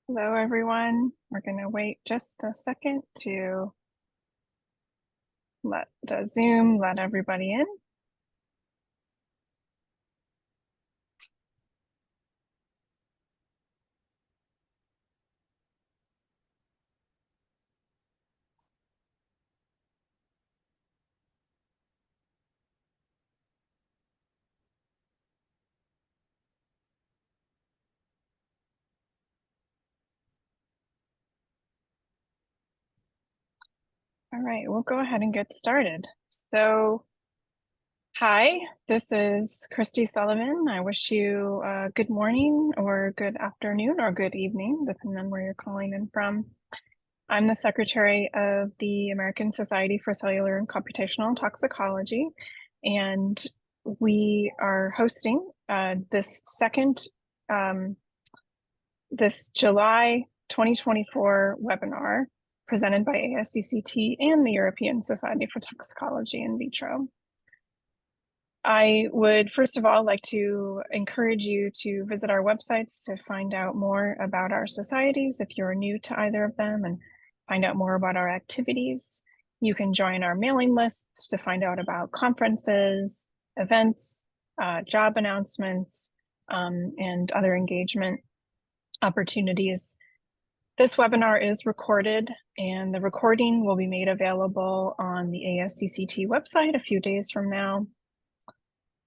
Hello, everyone. We're going to wait just a second to let the Zoom let everybody in. All right, we'll go ahead and get started. So, hi, this is Christy Sullivan. I wish you a good morning or good afternoon or good evening, depending on where you're calling in from. I'm the secretary of the American Society for Cellular and Computational Toxicology, and we are hosting this July 2024 webinar presented by ASCCT and the European Society for Toxicology in Vitro. I would first of all like to encourage you to visit our websites to find out more about our societies if you're new to either of them and find out more about our activities. You can join our mailing lists to find out about conferences, events, job announcements, and other engagement opportunities. This webinar is recorded, and the recording will be made available on the ASCCT website a few days from now.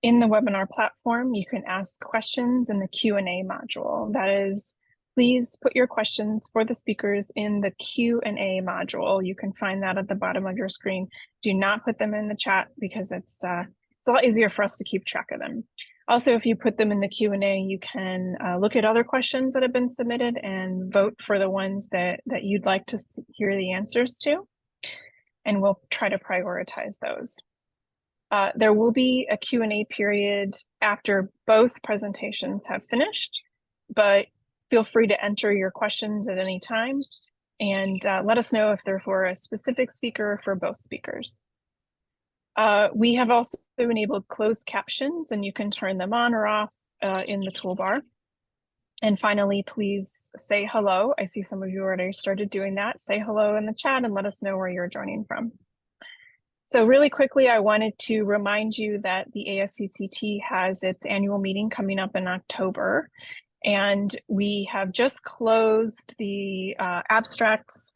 In the webinar platform, you can ask questions in the Q&A module. That is, please put your questions for the speakers in the Q&A module. You can find that at the bottom of your screen. Do not put them in the chat because it's a lot easier for us to keep track of them. Also, if you put them in the Q&A, you can look at other questions that have been submitted and vote for the ones that you'd like to hear the answers to, and we'll try to prioritize those. There will be a Q&A period after both presentations have finished, but feel free to enter your questions at any time and let us know if they're for a specific speaker or for both speakers. We have also enabled closed captions, and you can turn them on or off in the toolbar. And finally, please say hello. I see some of you already started doing that. Say hello in the chat and let us know where you're joining from. So really quickly, I wanted to remind you that the ASCCT has its annual meeting coming up in October, and we have just closed the abstracts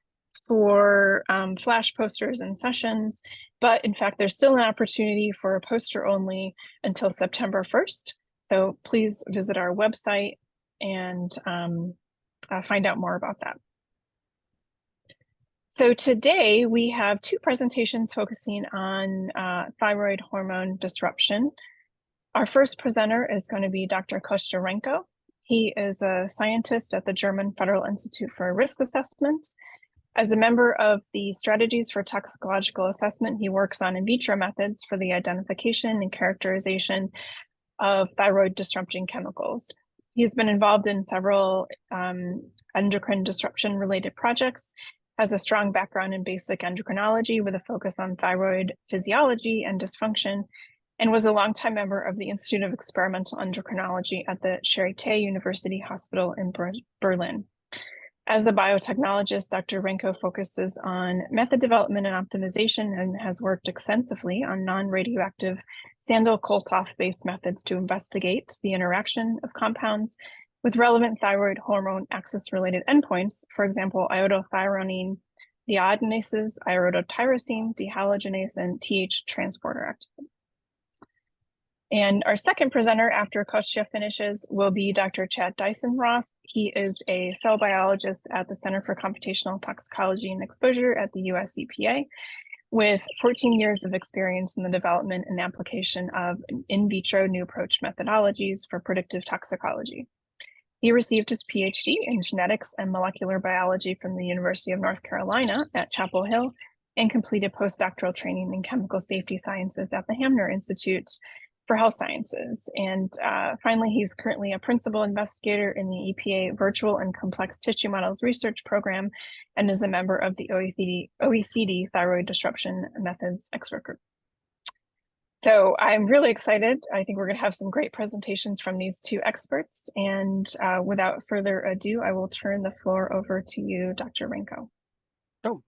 for flash posters and sessions, but in fact, there's still an opportunity for a poster only until September 1st. So please visit our website and find out more about that. So today we have two presentations focusing on thyroid hormone disruption. Our first presenter is going to be Dr. Kostja Renko. He is a scientist at the German Federal Institute for Risk Assessment. As a member of the Strategies for Toxicological Assessment, he works on in vitro methods for the identification and characterization of thyroid disrupting chemicals. He's been involved in several endocrine disruption-related projects, has a strong background in basic endocrinology with a focus on thyroid physiology and dysfunction, and was a longtime member of the Institute of Experimental Endocrinology at the Charité University Hospital in Berlin. As a biotechnologist, Dr. Renko focuses on method development and optimization and has worked extensively on non-radioactive Sandell-Kolthoff-based methods to investigate the interaction of compounds with relevant thyroid hormone axis-related endpoints, for example, iodothyronine, deiodinases, iodotyrosine, dehalogenase, and TH transporter activity. And our second presenter after Kostja finishes will be Dr. Chad Deisenroth. He is a cell biologist at the Center for Computational Toxicology and Exposure at the US EPA, with 14 years of experience in the development and application of in vitro new approach methodologies for predictive toxicology. He received his PhD in genetics and molecular biology from the University of North Carolina at Chapel Hill and completed postdoctoral training in chemical safety sciences at the Hamner Institute for Health Sciences. And finally, he's currently a principal investigator in the EPA Virtual and Complex Tissue Models Research Program and is a member of the OECD Thyroid Disruption Methods Expert Group. So I'm really excited. I think we're going to have some great presentations from these two experts. And without further ado, I will turn the floor over to you, Dr. Renko. Oh,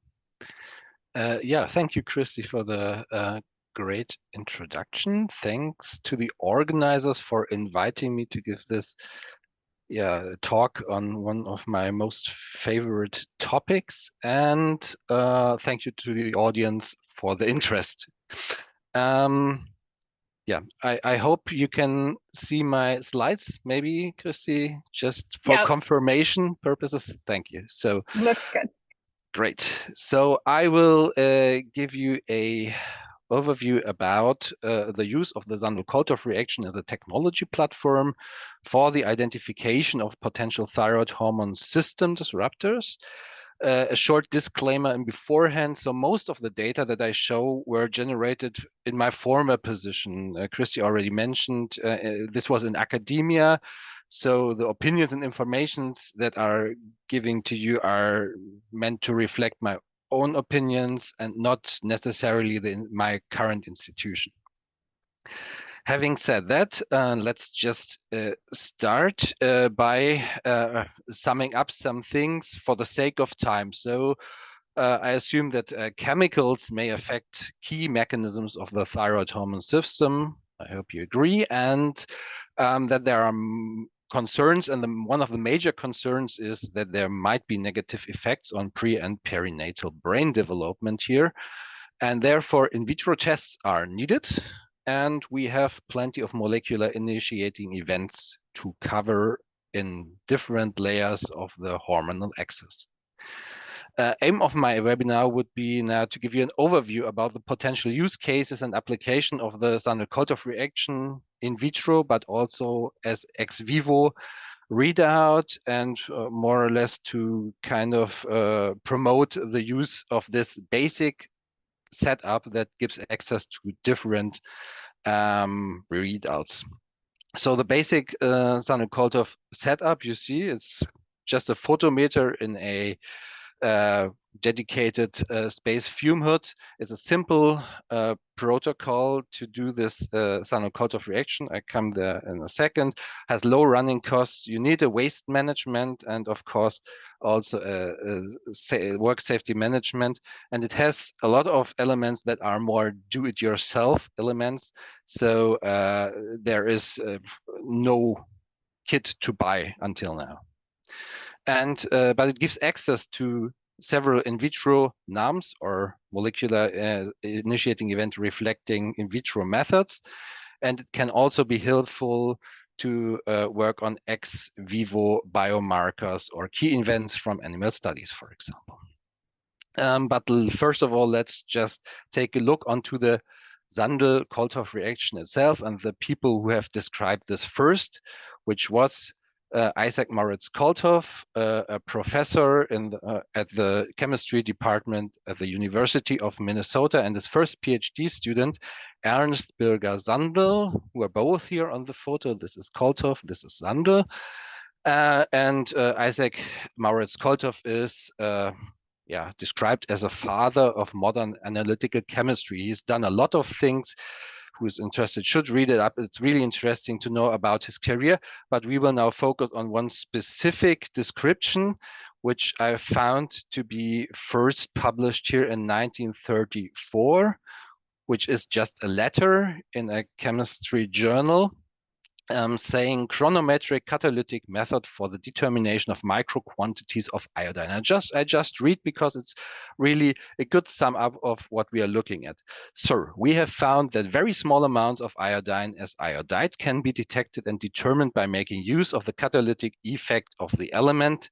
yeah, thank you, Christy, for the great introduction. Thanks to the organizers for inviting me to give this talk on one of my most favorite topics. And thank you to the audience for the interest. Yeah, I hope you can see my slides, maybe, Christy, just for confirmation purposes. Thank you. So looks good. Great. So I will give you a overview about the use of the Sandell-Kolthoff reaction as a technology platform for the identification of potential thyroid hormone system disruptors. A short disclaimer in beforehand. So most of the data that I show were generated in my former position. Christy already mentioned this was in academia. So the opinions and informations that are giving to you are meant to reflect my own opinions and not necessarily my current institution. Having said that, let's just start by summing up some things for the sake of time. So I assume that chemicals may affect key mechanisms of the thyroid hormone system. I hope you agree. And that there are concerns, and one of the major concerns is that there might be negative effects on pre and perinatal brain development here. And therefore, in vitro tests are needed. And we have plenty of molecular initiating events to cover in different layers of the hormonal axis. Aim of my webinar would be now to give you an overview about the potential use cases and application of the Sandell-Kolthoff reaction in vitro, but also as ex vivo readout, and more or less to kind of promote the use of this basic setup that gives access to different readouts. So the basic Sandell-Kolthoff setup you see is just a photometer in a dedicated space fume hood. It's a simple protocol to do this Sandell-Kolthoff reaction. I come there in a second. Has low running costs. You need a waste management and, of course, also work safety management. And it has a lot of elements that are more do-it-yourself elements. So there is no kit to buy until now. And but it gives access to several in vitro NAMs, or molecular initiating event reflecting in vitro methods, and it can also be helpful to work on ex vivo biomarkers or key events from animal studies, for example. But first of all, let's just take a look onto the Sandell-Kolthoff reaction itself and the people who have described this first, which was Isaac Moritz Kolthoff, a professor at the chemistry department at the University of Minnesota, and his first PhD student, Ernst Birger Sandell, who are both here on the photo. This is Kolthoff, this is Sandell. And Isaac Moritz Kolthoff is described as a father of modern analytical chemistry. He's done a lot of things. Who is interested should read it up. It's really interesting to know about his career, but we will now focus on one specific description, which I found to be first published here in 1934, which is just a letter in a chemistry journal saying chronometric catalytic method for the determination of micro quantities of iodine. I just read because it's really a good sum up of what we are looking at. So we have found that very small amounts of iodine as iodide can be detected and determined by making use of the catalytic effect of the element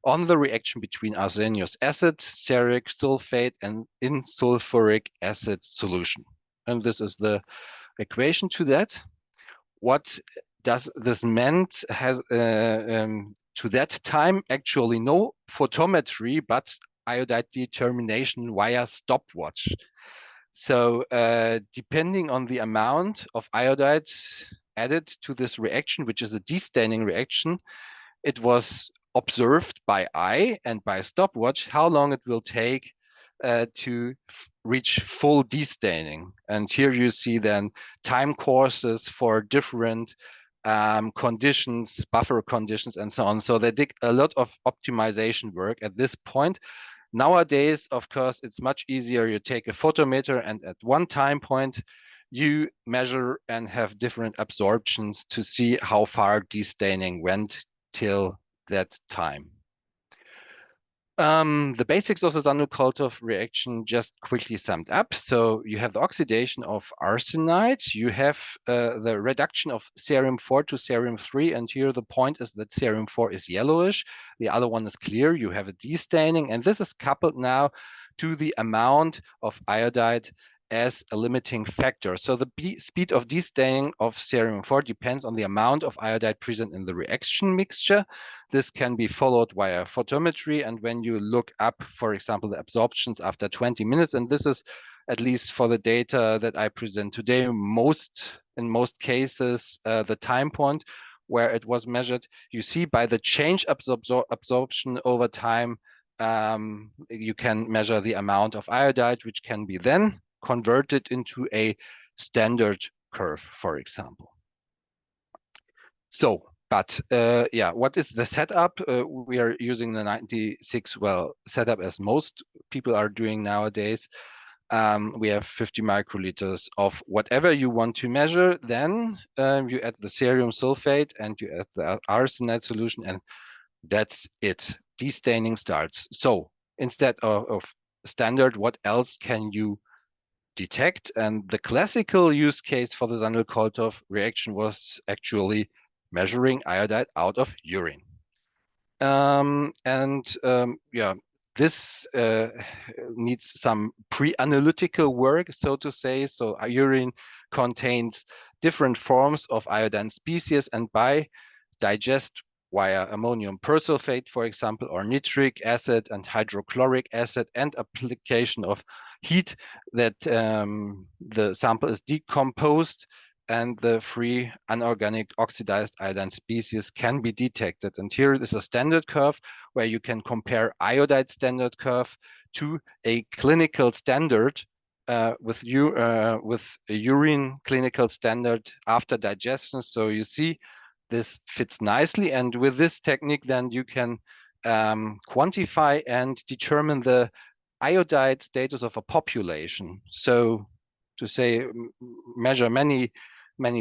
on the reaction between arsenious acid, ceric sulfate, and insulfuric acid solution. And this is the equation to that. What does this meant has to that time actually no photometry, but iodide determination via stopwatch. So depending on the amount of iodide added to this reaction, which is a destaining reaction, it was observed by eye and by stopwatch how long it will take to reach full destaining. And here you see then time courses for different conditions, buffer conditions, and so on. So they did a lot of optimization work at this point. Nowadays, of course, it's much easier. You take a photometer and at one time point, you measure and have different absorptions to see how far destaining went till that time. The basics of the Sandell-Kolthoff reaction just quickly summed up. So you have the oxidation of arsenide, you have the reduction of cerium-4 to cerium-3, and here the point is that cerium-4 is yellowish, the other one is clear, you have a destaining, and this is coupled now to the amount of iodide as a limiting factor. So the speed of destaining of cerium-4 depends on the amount of iodide present in the reaction mixture. This can be followed via photometry, and when you look up, for example, the absorptions after 20 minutes, and this is at least for the data that I present today, in most cases, the time point where it was measured, you see by the change absorption over time, you can measure the amount of iodide, which can be then converted into a standard curve, for example. So, but yeah, what is the setup? We are using the 96 well setup as most people are doing nowadays. We have 50 microliters of whatever you want to measure. Then you add the cerium sulfate and you add the arsenide solution, and that's it. Destaining starts. So instead of standard, what else can you detect? And the classical use case for the Sandell-Kolthoff reaction was actually measuring iodide out of urine. Yeah, this needs some pre-analytical work, so to say. So urine contains different forms of iodine species, and by digest via ammonium persulfate, for example, or nitric acid and hydrochloric acid, and application of heat, that the sample is decomposed and the free unorganic oxidized iodine species can be detected. And here is a standard curve where you can compare iodide standard curve to a clinical standard with a urine clinical standard after digestion. So you see this fits nicely. And with this technique, then you can quantify and determine the iodide status of a population. So to say, measure many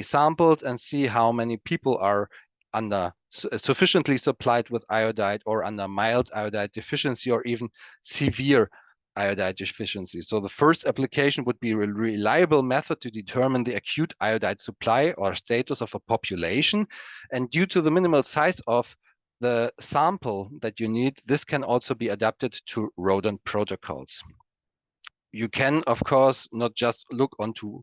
samples and see how many people are under sufficiently supplied with iodide or under mild iodide deficiency or even severe iodide deficiency. So the first application would be a reliable method to determine the acute iodide supply or status of a population. And due to the minimal size of the sample that you need, this can also be adapted to rodent protocols. You can, of course, not just look onto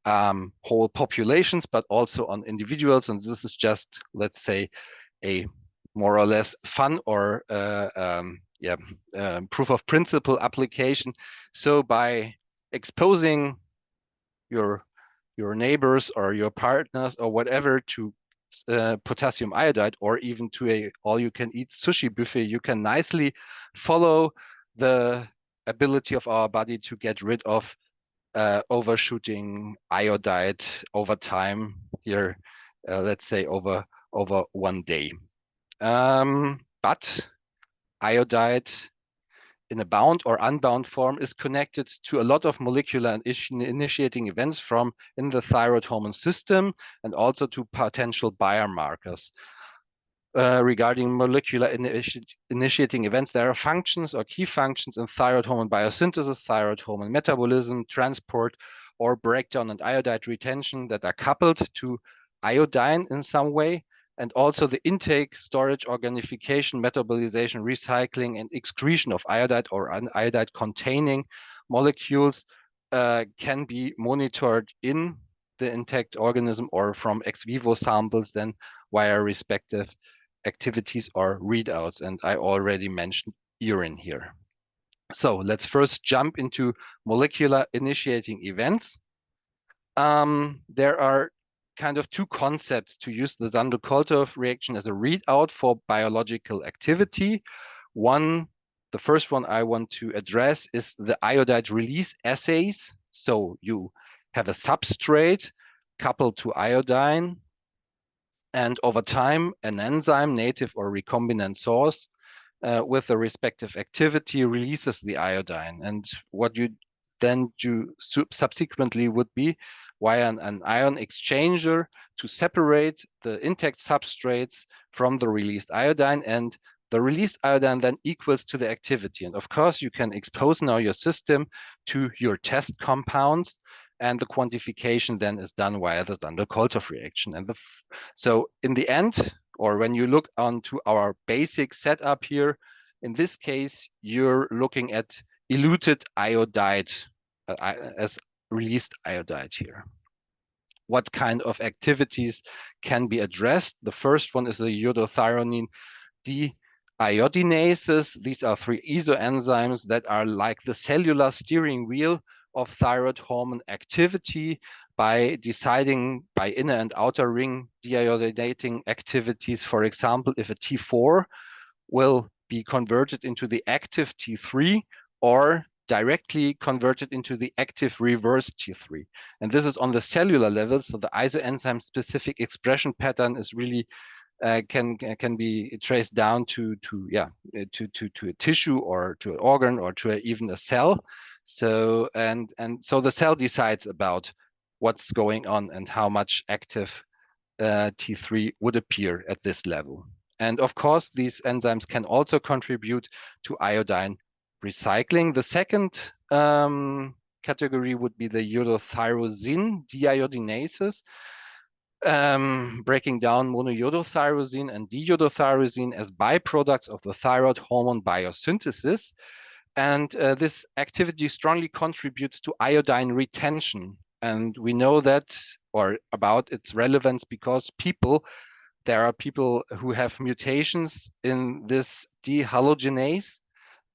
whole populations, but also on individuals. And this is just, let's say, a more or less fun or proof of principle application. So by exposing your neighbors or your partners or whatever to potassium iodide, or even to a all-you-can-eat sushi buffet, you can nicely follow the ability of our body to get rid of overshooting iodide over time here, let's say over one day. But iodide in a bound or unbound form is connected to a lot of molecular initiating events from in the thyroid hormone system, and also to potential biomarkers. Regarding molecular initiating events, there are functions or key functions in thyroid hormone biosynthesis, thyroid hormone metabolism, transport, or breakdown and iodide retention that are coupled to iodine in some way, and also the intake, storage, organification, metabolization, recycling, and excretion of iodide or iodide-containing molecules can be monitored in the intact organism or from ex vivo samples then via respective activities or readouts. And I already mentioned urine here. So let's first jump into molecular initiating events. There are kind of two concepts to use the Sandell-Kolthoff reaction as a readout for biological activity. One The first one I want to address is the iodide release assays. So you have a substrate coupled to iodine, and over time, an enzyme, native or recombinant source, with the respective activity releases the iodine. And what you then do subsequently would be via an ion exchanger to separate the intact substrates from the released iodine, and the released iodine then equals to the activity. And of course, you can expose now your system to your test compounds, and the quantification then is done via the Sandell-Kolthoff reaction. And so in the end, or when you look onto our basic setup here, in this case, you're looking at eluted iodide as released iodide here. What kind of activities can be addressed? The first one is the iodothyronine deiodinases. These are 3 isoenzymes that are like the cellular steering wheel of thyroid hormone activity by deciding by inner and outer ring deiodinating activities. For example, if a T4 will be converted into the active T3 or directly converted into the active reverse T3. And this is on the cellular level. So the isoenzyme specific expression pattern is really can be traced down to a tissue or to an organ or to even a cell. So and so the cell decides about what's going on and how much active T3 would appear at this level. And of course, these enzymes can also contribute to iodine recycling. The second category would be the iodothyroxine deiodinases, breaking down monoiodothyroxine and deiodothyroxine as byproducts of the thyroid hormone biosynthesis. And this activity strongly contributes to iodine retention. And we know that, or about its relevance, because there are people who have mutations in this dehalogenase,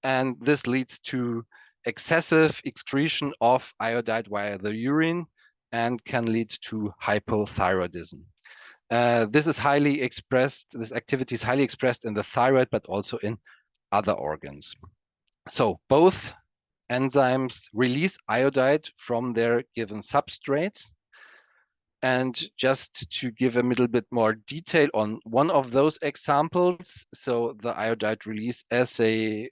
and this leads to excessive excretion of iodide via the urine and can lead to hypothyroidism. This activity is highly expressed in the thyroid, but also in other organs. So both enzymes release iodide from their given substrates. And just to give a little bit more detail on one of those examples, so the iodide release assay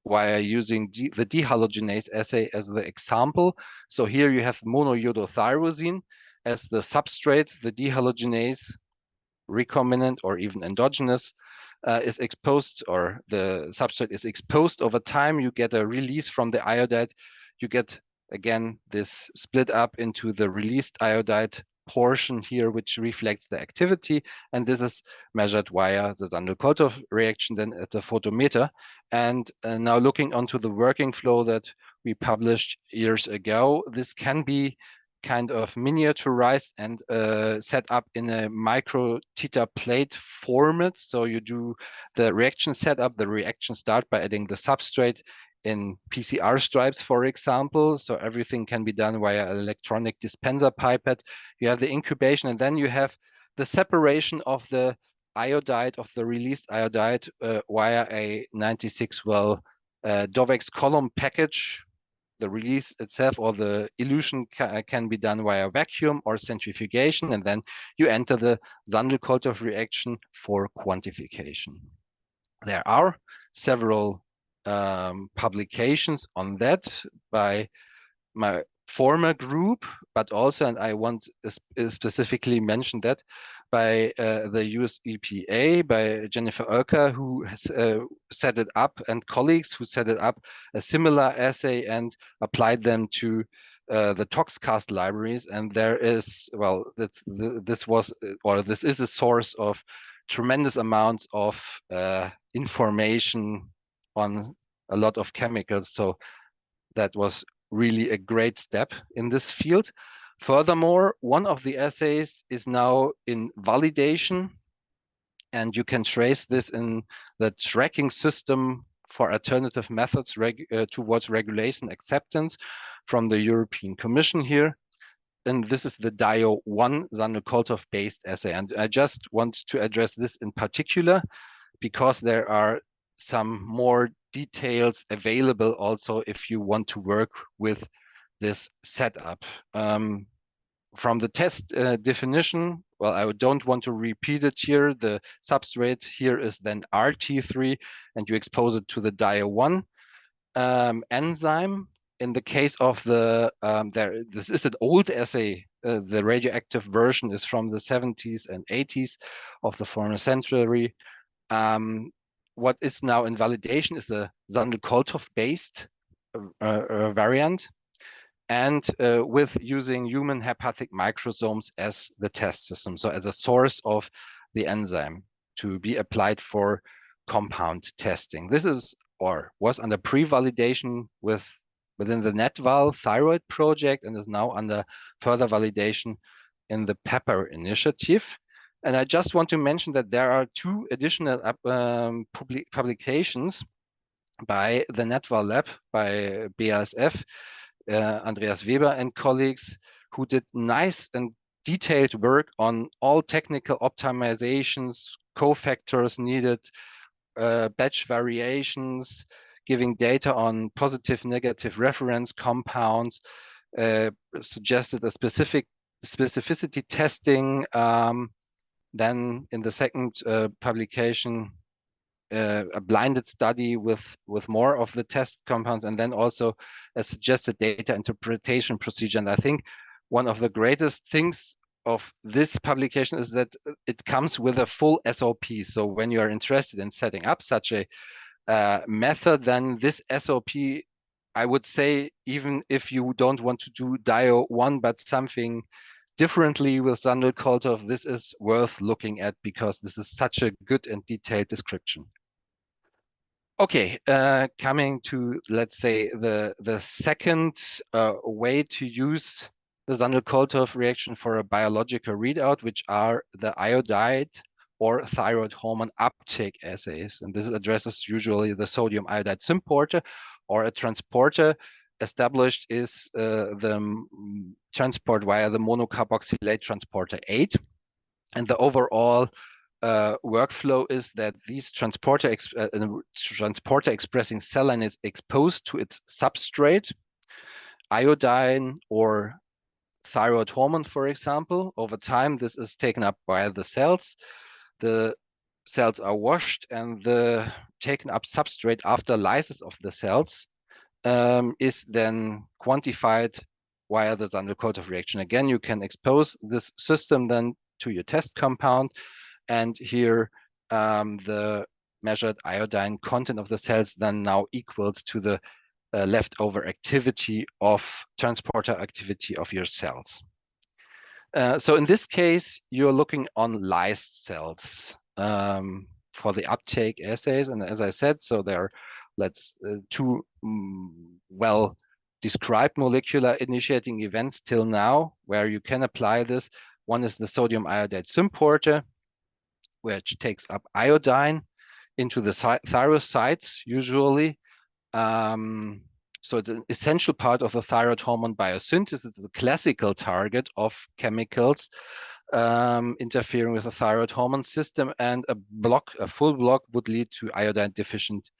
via using the dehalogenase assay as the example. So here you have monoiodothyroxine as the substrate, the dehalogenase, recombinant or even endogenous, is exposed, or the substrate is exposed over time. You get a release from the iodide. You get, again, this split up into the released iodide portion here, which reflects the activity. And this is measured via the Sandell-Kolthoff reaction then at the photometer. And now looking onto the working flow that we published years ago, this can be kind of miniaturized and set up in a micro theta plate format. So you do the reaction setup, the reaction start by adding the substrate in PCR stripes, for example. So everything can be done via electronic dispenser pipette. You have the incubation, and then you have the separation of the iodide, of the released iodide, via a 96-well Dovex column package. The release itself or the elution can be done via vacuum or centrifugation, and then you enter the Sandell-Kolthoff reaction for quantification. There are several publications on that by my former group, but also, and I want to specifically mention that, by the US EPA, by Jennifer Oelker, who has set it up, and colleagues who set it up a similar assay and applied them to the ToxCast libraries. And there is, well, this is a source of tremendous amounts of information on a lot of chemicals. So that was really a great step in this field. Furthermore, one of the assays is now in validation, and you can trace this in the tracking system for alternative methods towards regulation acceptance from the European Commission here. And this is the DIO1 Sandell-Kolthoff based assay. And I just want to address this in particular because there are some more details available also if you want to work with this setup. From the test definition, well, I don't want to repeat it here. The substrate here is then RT3, and you expose it to the DIO1 enzyme. In the case of the, this is an old assay. The radioactive version is from the 70s and 80s of the former century. What is now in validation is the Sandell-Kolthoff based variant, and with using human hepatic microsomes as the test system, so as a source of the enzyme to be applied for compound testing. This is, or was under pre-validation within the NetVal thyroid project, and is now under further validation in the PEPPER initiative. And I just want to mention that there are two additional publications by the NetVal lab, by BASF, Andreas Weber and colleagues, who did nice and detailed work on all technical optimizations, cofactors needed, batch variations, giving data on positive, negative reference compounds, suggested a specificity testing. Then in the second publication, a blinded study with more of the test compounds, and then also a suggested data interpretation procedure. And I think one of the greatest things of this publication is that it comes with a full SOP. So when you are interested in setting up such a method, then this SOP, I would say, even if you don't want to do DIO1, but something differently with Sandell-Kolthoff, this is worth looking at because this is such a good and detailed description. Okay, coming to, let's say, the second way to use the Sandell-Kolthoff reaction for a biological readout, which are the iodide or thyroid hormone uptake assays. And this addresses usually the sodium iodide symporter, or a transporter. Established is the transport via the monocarboxylate transporter 8. And the overall workflow is that these transporter expressing cell line is exposed to its substrate, iodine or thyroid hormone, for example. Over time, this is taken up by the cells. The cells are washed, and the taken up substrate after lysis of the cells is then quantified via the Sandell-Kolthoff reaction. Again, you can expose this system then to your test compound, and here the measured iodine content of the cells then now equals to the leftover activity of transporter activity of your cells. So in this case, you're looking on lysed cells for the uptake assays. And as I said, so there are two well described molecular initiating events till now where you can apply this. One is the sodium iodide symporter, which takes up iodine into the thyrocytes usually. So it's an essential part of the thyroid hormone biosynthesis. It's a classical target of chemicals interfering with the thyroid hormone system, and a full block would lead to iodine deficient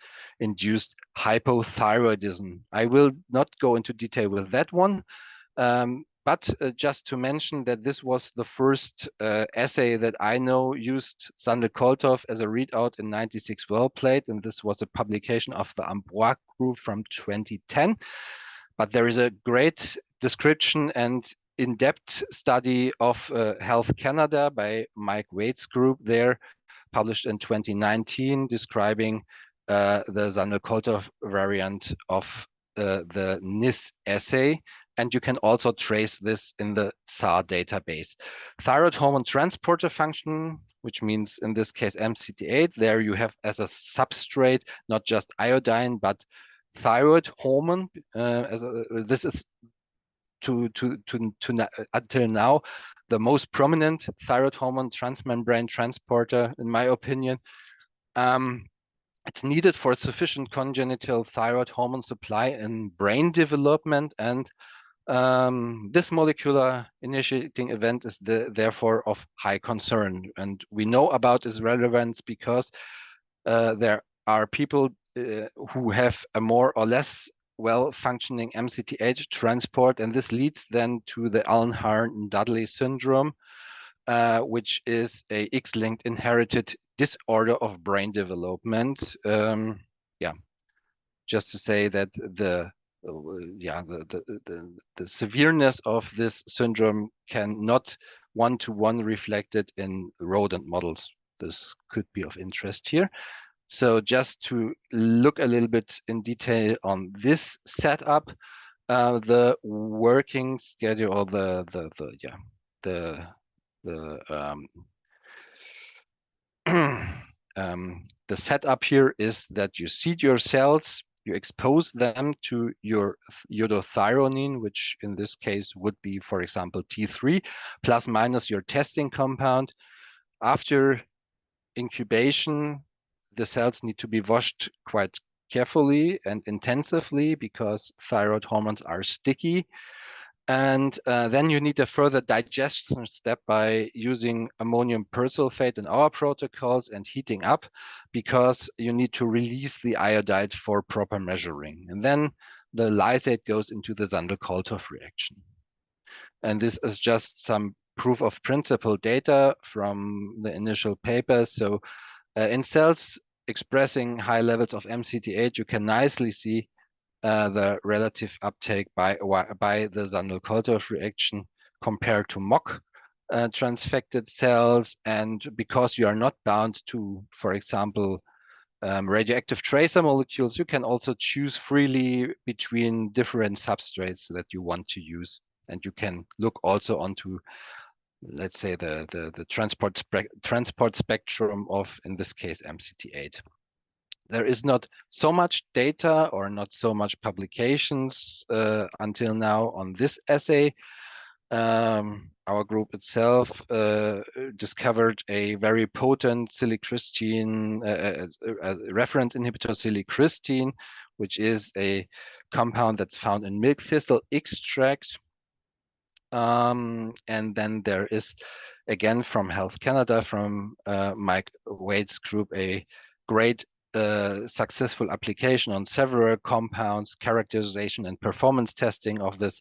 induced hypothyroidism. I will not go into detail with that one, but just to mention that this was the first assay that I know used Sandell-Kolthoff as a readout in 96 well plate, and this was a publication of the Ambroise group from 2010. But there is a great description and in-depth study of Health Canada by Mike Wade's group there, published in 2019, describing the Sandell-Kolthoff variant of the NIS assay. And you can also trace this in the SAR database. Thyroid hormone transporter function, which means in this case MCT8, there you have as a substrate not just iodine, but thyroid hormone. This is until now the most prominent thyroid hormone transmembrane transporter, in my opinion. It's needed for sufficient congenital thyroid hormone supply in brain development, and this molecular initiating event is therefore of high concern. And we know about its relevance because there are people who have a more or less well-functioning MCT8 transport, and this leads then to the Allan-Dudley syndrome, which is a X-linked inherited disorder of brain development. Yeah, just to say that the severeness of this syndrome cannot one-to-one reflected in rodent models. This could be of interest here. So just to look a little bit in detail on this setup, the working schedule, or the setup here is that you seed your cells, you expose them to your iodothyronine, which in this case would be, for example, T3, plus minus your testing compound. After incubation, the cells need to be washed quite carefully and intensively because thyroid hormones are sticky. And then you need a further digestion step by using ammonium persulfate in our protocols and heating up, because you need to release the iodide for proper measuring. And then the lysate goes into the Sandell-Kolthoff reaction. And this is just some proof of principle data from the initial papers. So in cells expressing high levels of MCT8, you can nicely see the relative uptake by the Sandell-Kolthoff reaction compared to mock transfected cells. And because you are not bound to, for example, radioactive tracer molecules, you can also choose freely between different substrates that you want to use. And you can look also onto, let's say, the transport spectrum of, in this case, MCT8. There is not so much data or not so much publications until now on this assay. Our group itself discovered a very potent silicrystine, reference inhibitor silicrystine, which is a compound that's found in milk thistle extract. And then there is, again, from Health Canada, from Mike Wade's group, a great successful application on several compounds, characterization and performance testing of this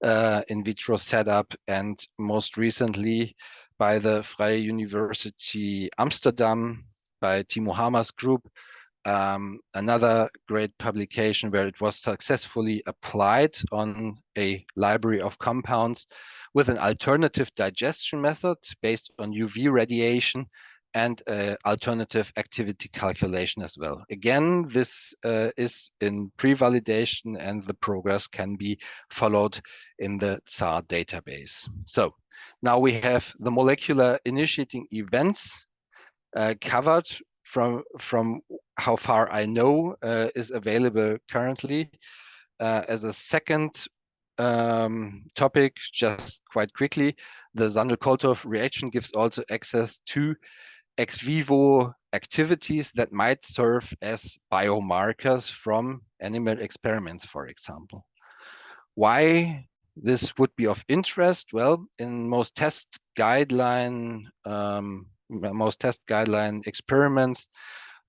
in vitro setup, and most recently by the Vrije University Amsterdam, by Timo Hamer's group, another great publication where it was successfully applied on a library of compounds with an alternative digestion method based on UV radiation and alternative activity calculation as well. Again, this is in pre-validation, and the progress can be followed in the SAR database. So now we have the molecular initiating events covered from how far I know is available currently. As a second topic, just quite quickly, the Sandell-Kolthoff reaction gives also access to ex vivo activities that might serve as biomarkers from animal experiments, for example. Why this would be of interest? Well, in most test guideline experiments,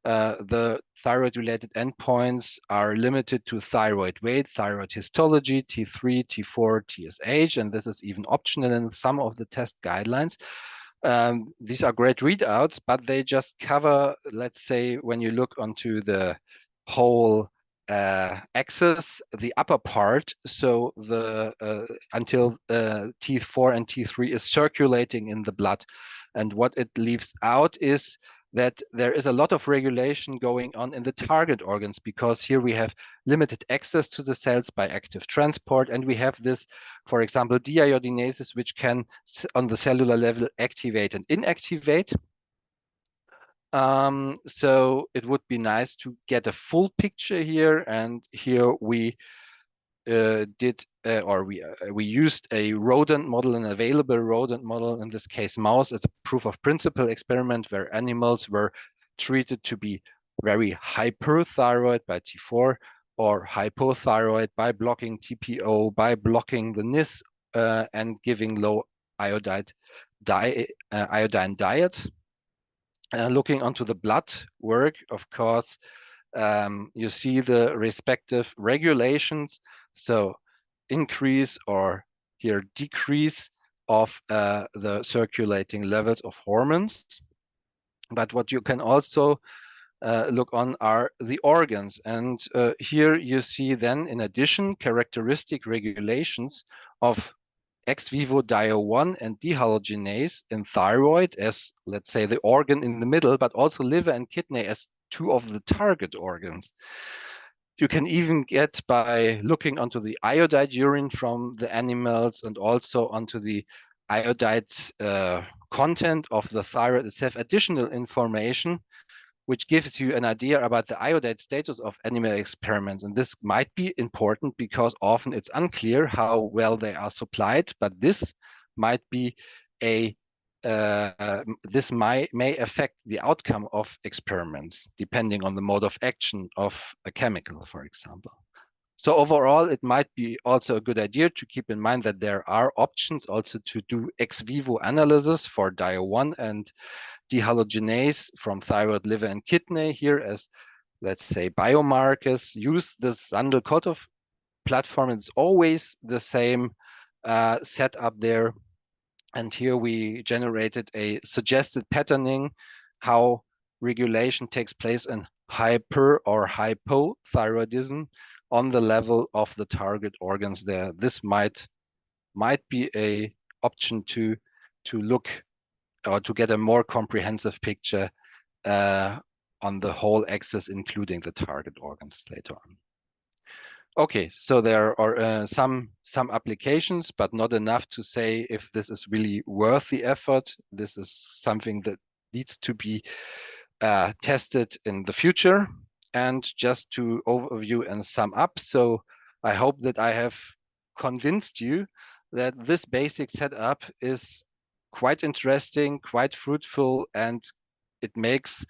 the thyroid-related endpoints are limited to thyroid weight, thyroid histology, T3, T4, TSH, and this is even optional in some of the test guidelines. These are great readouts, but they just cover, let's say, when you look onto the whole axis, the upper part, so the until T4 and T3 is circulating in the blood. And what it leaves out is that there is a lot of regulation going on in the target organs, because here we have limited access to the cells by active transport, and we have this, for example, deiodinases, which can, on the cellular level, activate and inactivate. So it would be nice to get a full picture here, and here we we used a rodent model, an available rodent model, in this case mouse, as a proof of principle experiment where animals were treated to be very hyperthyroid by T4 or hypothyroid by blocking TPO, by blocking the NIS and giving low iodine diet. Looking onto the blood work, of course, You see the respective regulations, so increase or here decrease of the circulating levels of hormones. But what you can also look on are the organs. And here you see then, in addition, characteristic regulations of ex vivo DIO1 and dehalogenase in thyroid as, let's say, the organ in the middle, but also liver and kidney as two of the target organs. You can even get, by looking onto the iodide urine from the animals and also onto the iodide content of the thyroid itself, additional information which gives you an idea about the iodide status of animal experiments. And this might be important because often it's unclear how well they are supplied, but this might be a this may affect the outcome of experiments depending on the mode of action of a chemical, for example. So overall, it might be also a good idea to keep in mind that there are options also to do ex vivo analysis for DIO1 and dehalogenase from thyroid, liver, and kidney here as, let's say, biomarkers. Use the Sandell-Kolthoff platform. It's always the same setup there. And here we generated a suggested patterning, how regulation takes place in hyper or hypothyroidism on the level of the target organs there. This might be a option to look or to get a more comprehensive picture on the whole axis, including the target organs later on. Okay, so there are some applications, but not enough to say if this is really worth the effort. This is something that needs to be tested in the future. And just to overview and sum up, so I hope that I have convinced you that this basic setup is quite interesting, quite fruitful, and it makes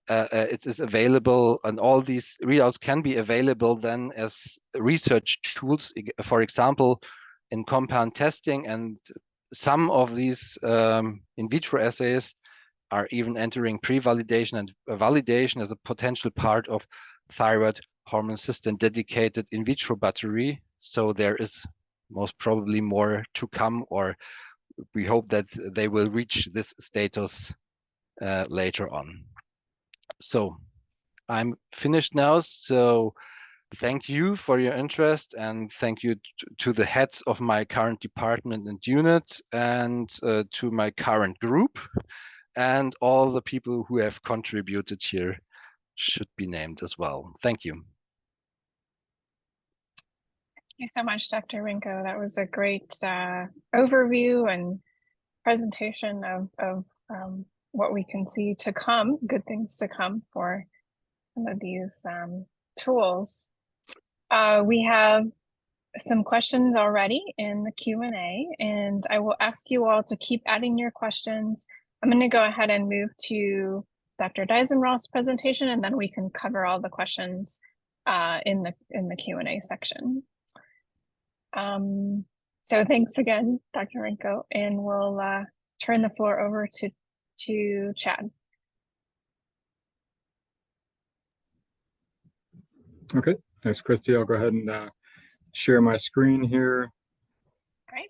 it is available, and all these readouts can be available then as research tools, for example, in compound testing. And some of these in vitro assays are even entering pre-validation and validation as a potential part of thyroid hormone system dedicated in vitro battery. So there is most probably more to come, or we hope that they will reach this status later on. So I'm finished now. So thank you for your interest, and thank you to the heads of my current department and unit, and to my current group, and all the people who have contributed here should be named as well. Thank you. Thank you so much, Dr. Renko. That was a great overview and presentation of what we can see to come, good things to come for some of these tools. We have some questions already in the Q&A, and I will ask you all to keep adding your questions. I'm going to go ahead and move to Dr. Deisenroth's presentation, and then we can cover all the questions in the Q&A section. So thanks again, Dr. Renko, and we'll turn the floor over to Chad. Okay, thanks, Christy. I'll go ahead and share my screen here. Great.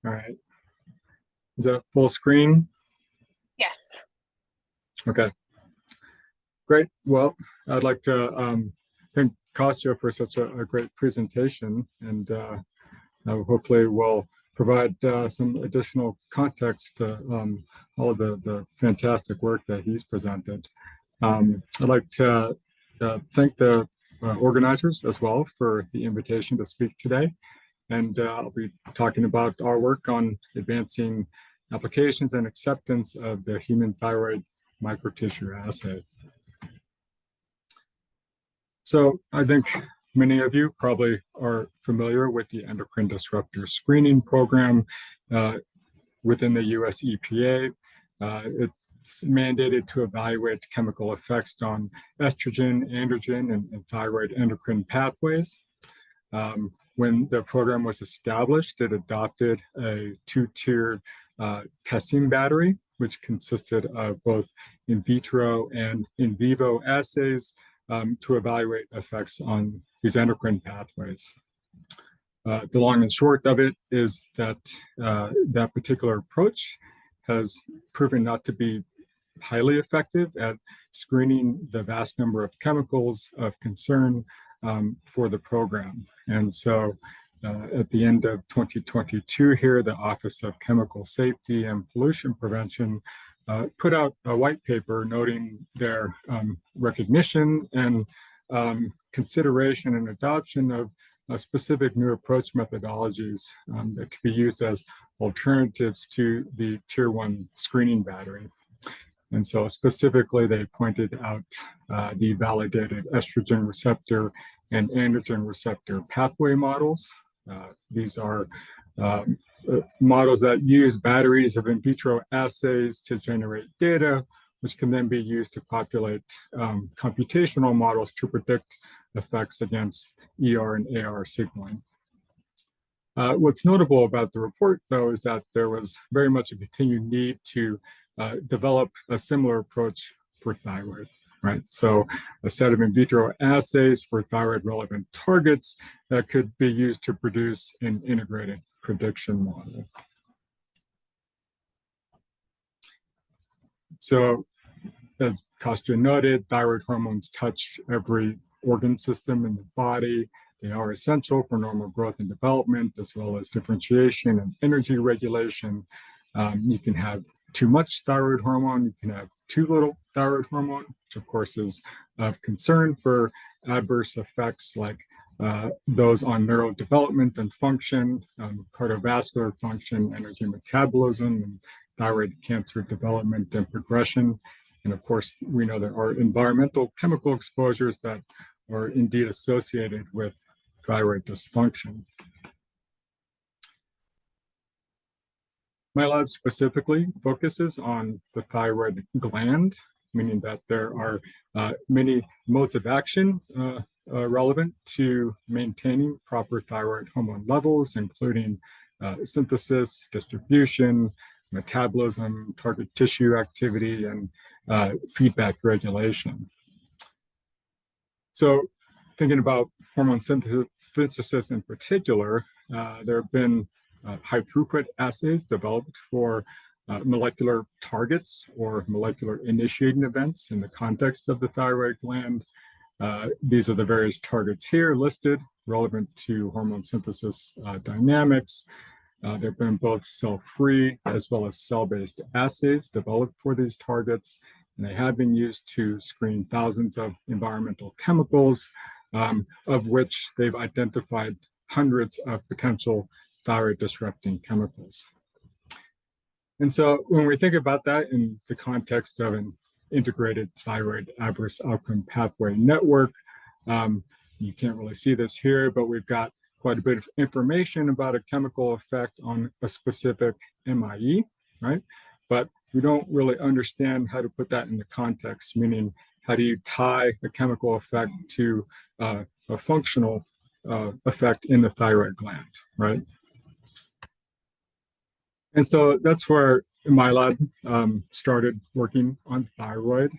All right. Is that full screen? Yes. Okay. Great. Well, I'd like to thank Kostja for such a great presentation, and hopefully we'll provide some additional context to all of the fantastic work that he's presented. I'd like to thank the organizers as well for the invitation to speak today. And I'll be talking about our work on advancing applications and acceptance of the human thyroid microtissue assay. So I think many of you probably are familiar with the endocrine disruptor screening program within the US EPA. It's mandated to evaluate chemical effects on estrogen, androgen, and thyroid endocrine pathways. when the program was established, it adopted a two-tiered testing battery, which consisted of both in vitro and in vivo assays to evaluate effects on these endocrine pathways. The long and short of it is that that particular approach has proven not to be highly effective at screening the vast number of chemicals of concern for the program. And so at the end of 2022 here, the Office of Chemical Safety and Pollution Prevention put out a white paper noting their recognition and consideration and adoption of specific new approach methodologies that could be used as alternatives to the tier 1 screening battery. And so specifically, they pointed out the validated estrogen receptor and androgen receptor pathway models. These are models that use batteries of in vitro assays to generate data, which can then be used to populate computational models to predict effects against ER and AR signaling. What's notable about the report, though, is that there was very much a continued need to develop a similar approach for thyroid, right? So a set of in vitro assays for thyroid relevant targets that could be used to produce an integrated prediction model. So as Kostja noted, thyroid hormones touch every organ system in the body. They are essential for normal growth and development, as well as differentiation and energy regulation. You can have too much thyroid hormone, you can have too little thyroid hormone, which of course is of concern for adverse effects like those on neurodevelopment and function, cardiovascular function, energy metabolism, and thyroid cancer development and progression. And of course, we know there are environmental chemical exposures that are indeed associated with thyroid dysfunction. My lab specifically focuses on the thyroid gland, meaning that there are many modes of action relevant to maintaining proper thyroid hormone levels, including synthesis, distribution, metabolism, target tissue activity, and feedback regulation. So thinking about hormone synthesis in particular, there have been high throughput assays developed for molecular targets or molecular initiating events in the context of the thyroid gland. These are the various targets here listed relevant to hormone synthesis dynamics. There have been both cell-free as well as cell-based assays developed for these targets, and they have been used to screen thousands of environmental chemicals, of which they've identified hundreds of potential thyroid disrupting chemicals. And so when we think about that in the context of an integrated thyroid adverse outcome pathway network, you can't really see this here, but we've got quite a bit of information about a chemical effect on a specific MIE, right? But we don't really understand how to put that in the context, meaning how do you tie a chemical effect to a functional effect in the thyroid gland, right? And so that's where my lab started working on thyroid.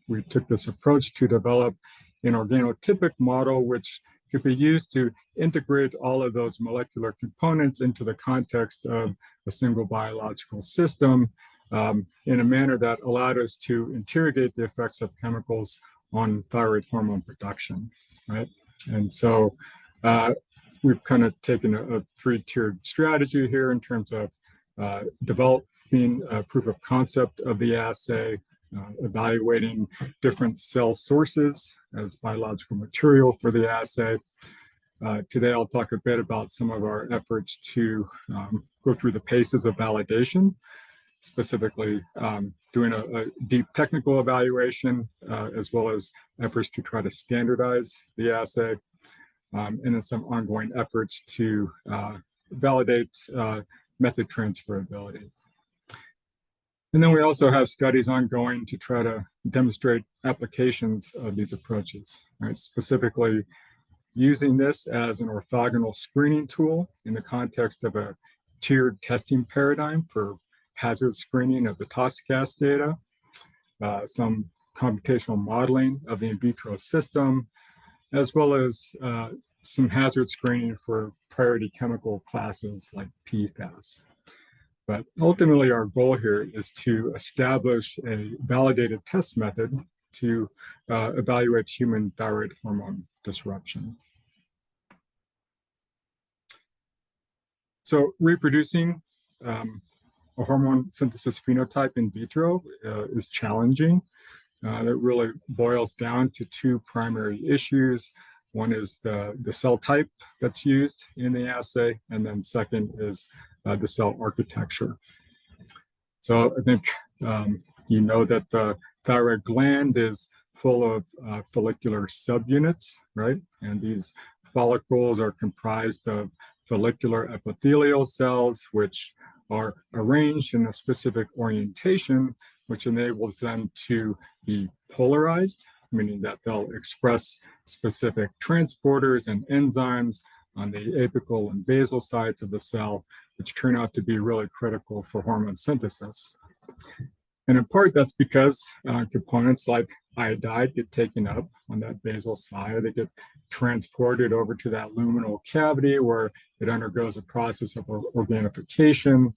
We took this approach to develop an organotypic model, which could be used to integrate all of those molecular components into the context of a single biological system in a manner that allowed us to interrogate the effects of chemicals on thyroid hormone production, right? And so we've kind of taken a three-tiered strategy here in terms of developing a proof of concept of the assay, evaluating different cell sources as biological material for the assay. Today, I'll talk a bit about some of our efforts to go through the paces of validation, specifically doing a deep technical evaluation, as well as efforts to try to standardize the assay, and then some ongoing efforts to validate method transferability. And then we also have studies ongoing to try to demonstrate applications of these approaches, right? Specifically, using this as an orthogonal screening tool in the context of a tiered testing paradigm for hazard screening of the TOSCAS data, some computational modeling of the in vitro system, as well as some hazard screening for priority chemical classes like PFAS. But ultimately, our goal here is to establish a validated test method to evaluate human thyroid hormone disruption. So reproducing a hormone synthesis phenotype in vitro is challenging. It really boils down to two primary issues. One is the cell type that's used in the assay, and then second is the cell architecture. So I think you know that the thyroid gland is full of follicular subunits, right? And these follicles are comprised of follicular epithelial cells, which are arranged in a specific orientation, which enables them to be polarized, meaning that they'll express specific transporters and enzymes on the apical and basal sides of the cell, which turn out to be really critical for hormone synthesis. And in part, that's because components like iodide get taken up on that basal side. They get transported over to that luminal cavity where it undergoes a process of organification.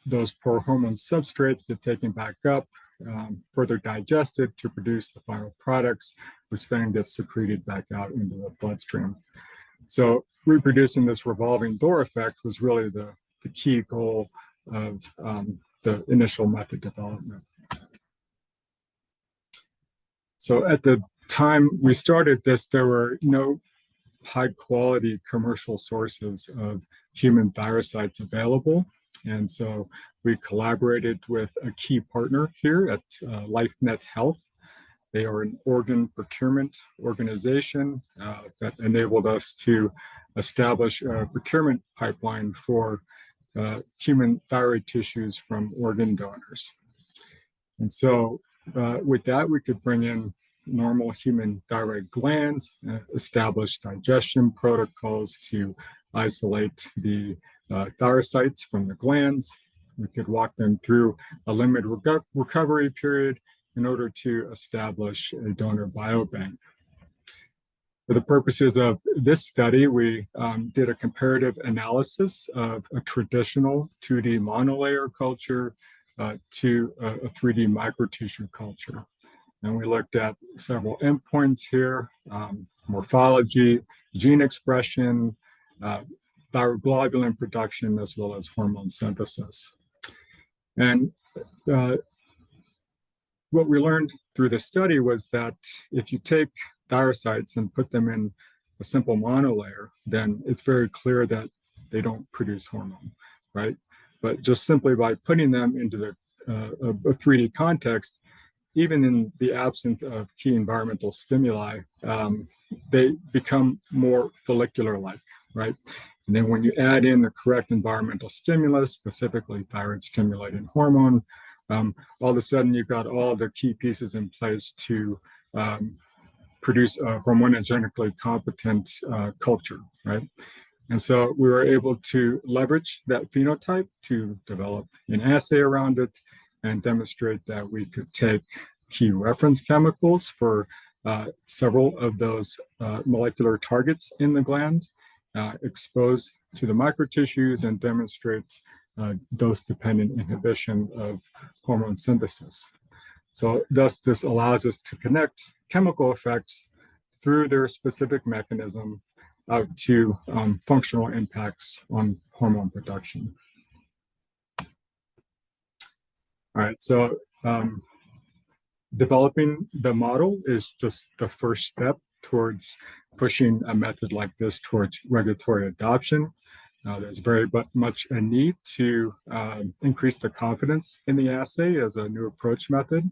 Those pro-hormone substrates get taken back up, further digested to produce the final products, which then gets secreted back out into the bloodstream. So reproducing this revolving door effect was really the key goal of the initial method development. So at the time we started this, there were no high quality commercial sources of human thyrocytes available. And so we collaborated with a key partner here at LifeNet Health. They are an organ procurement organization that enabled us to establish a procurement pipeline for human thyroid tissues from organ donors. And so with that, we could bring in normal human thyroid glands, establish digestion protocols to isolate the thyrocytes from the glands. We could walk them through a limited recovery period in order to establish a donor biobank. For the purposes of this study, we did a comparative analysis of a traditional 2D monolayer culture to a 3D microtissue culture. And we looked at several endpoints here, morphology, gene expression, thyroglobulin production, as well as hormone synthesis. And what we learned through the study was that if you take thyrocytes and put them in a simple monolayer, then it's very clear that they don't produce hormone, right? But just simply by putting them into a 3D context, even in the absence of key environmental stimuli, they become more follicular-like, right? And then when you add in the correct environmental stimulus, specifically thyroid-stimulating hormone, all of a sudden you've got all the key pieces in place to produce a hormonogenically competent culture, right? And so we were able to leverage that phenotype to develop an assay around it and demonstrate that we could take key reference chemicals for several of those molecular targets in the gland, expose to the microtissues, and demonstrate dose-dependent inhibition of hormone synthesis. So thus, this allows us to connect chemical effects through their specific mechanism out to functional impacts on hormone production. All right, so developing the model is just the first step towards pushing a method like this towards regulatory adoption. There's very much a need to increase the confidence in the assay as a new approach method.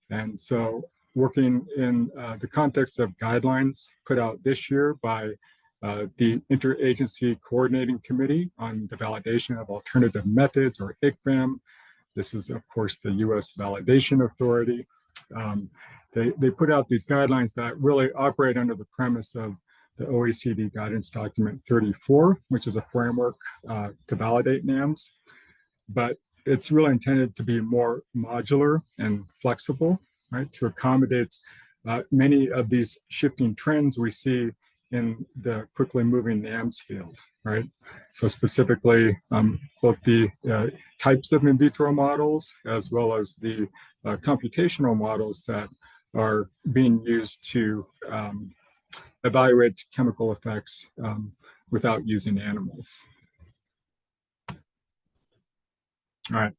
And so working in the context of guidelines put out this year by the Interagency Coordinating Committee on the Validation of Alternative Methods, or ICVAM. This is, of course, the US Validation Authority. They put out these guidelines that really operate under the premise of the OECD guidance document 34, which is a framework to validate NAMs. But it's really intended to be more modular and flexible, right, to accommodate many of these shifting trends we see in the quickly moving NAMs field, right? So specifically, both the types of in vitro models as well as the computational models that are being used to evaluate chemical effects without using animals. All right.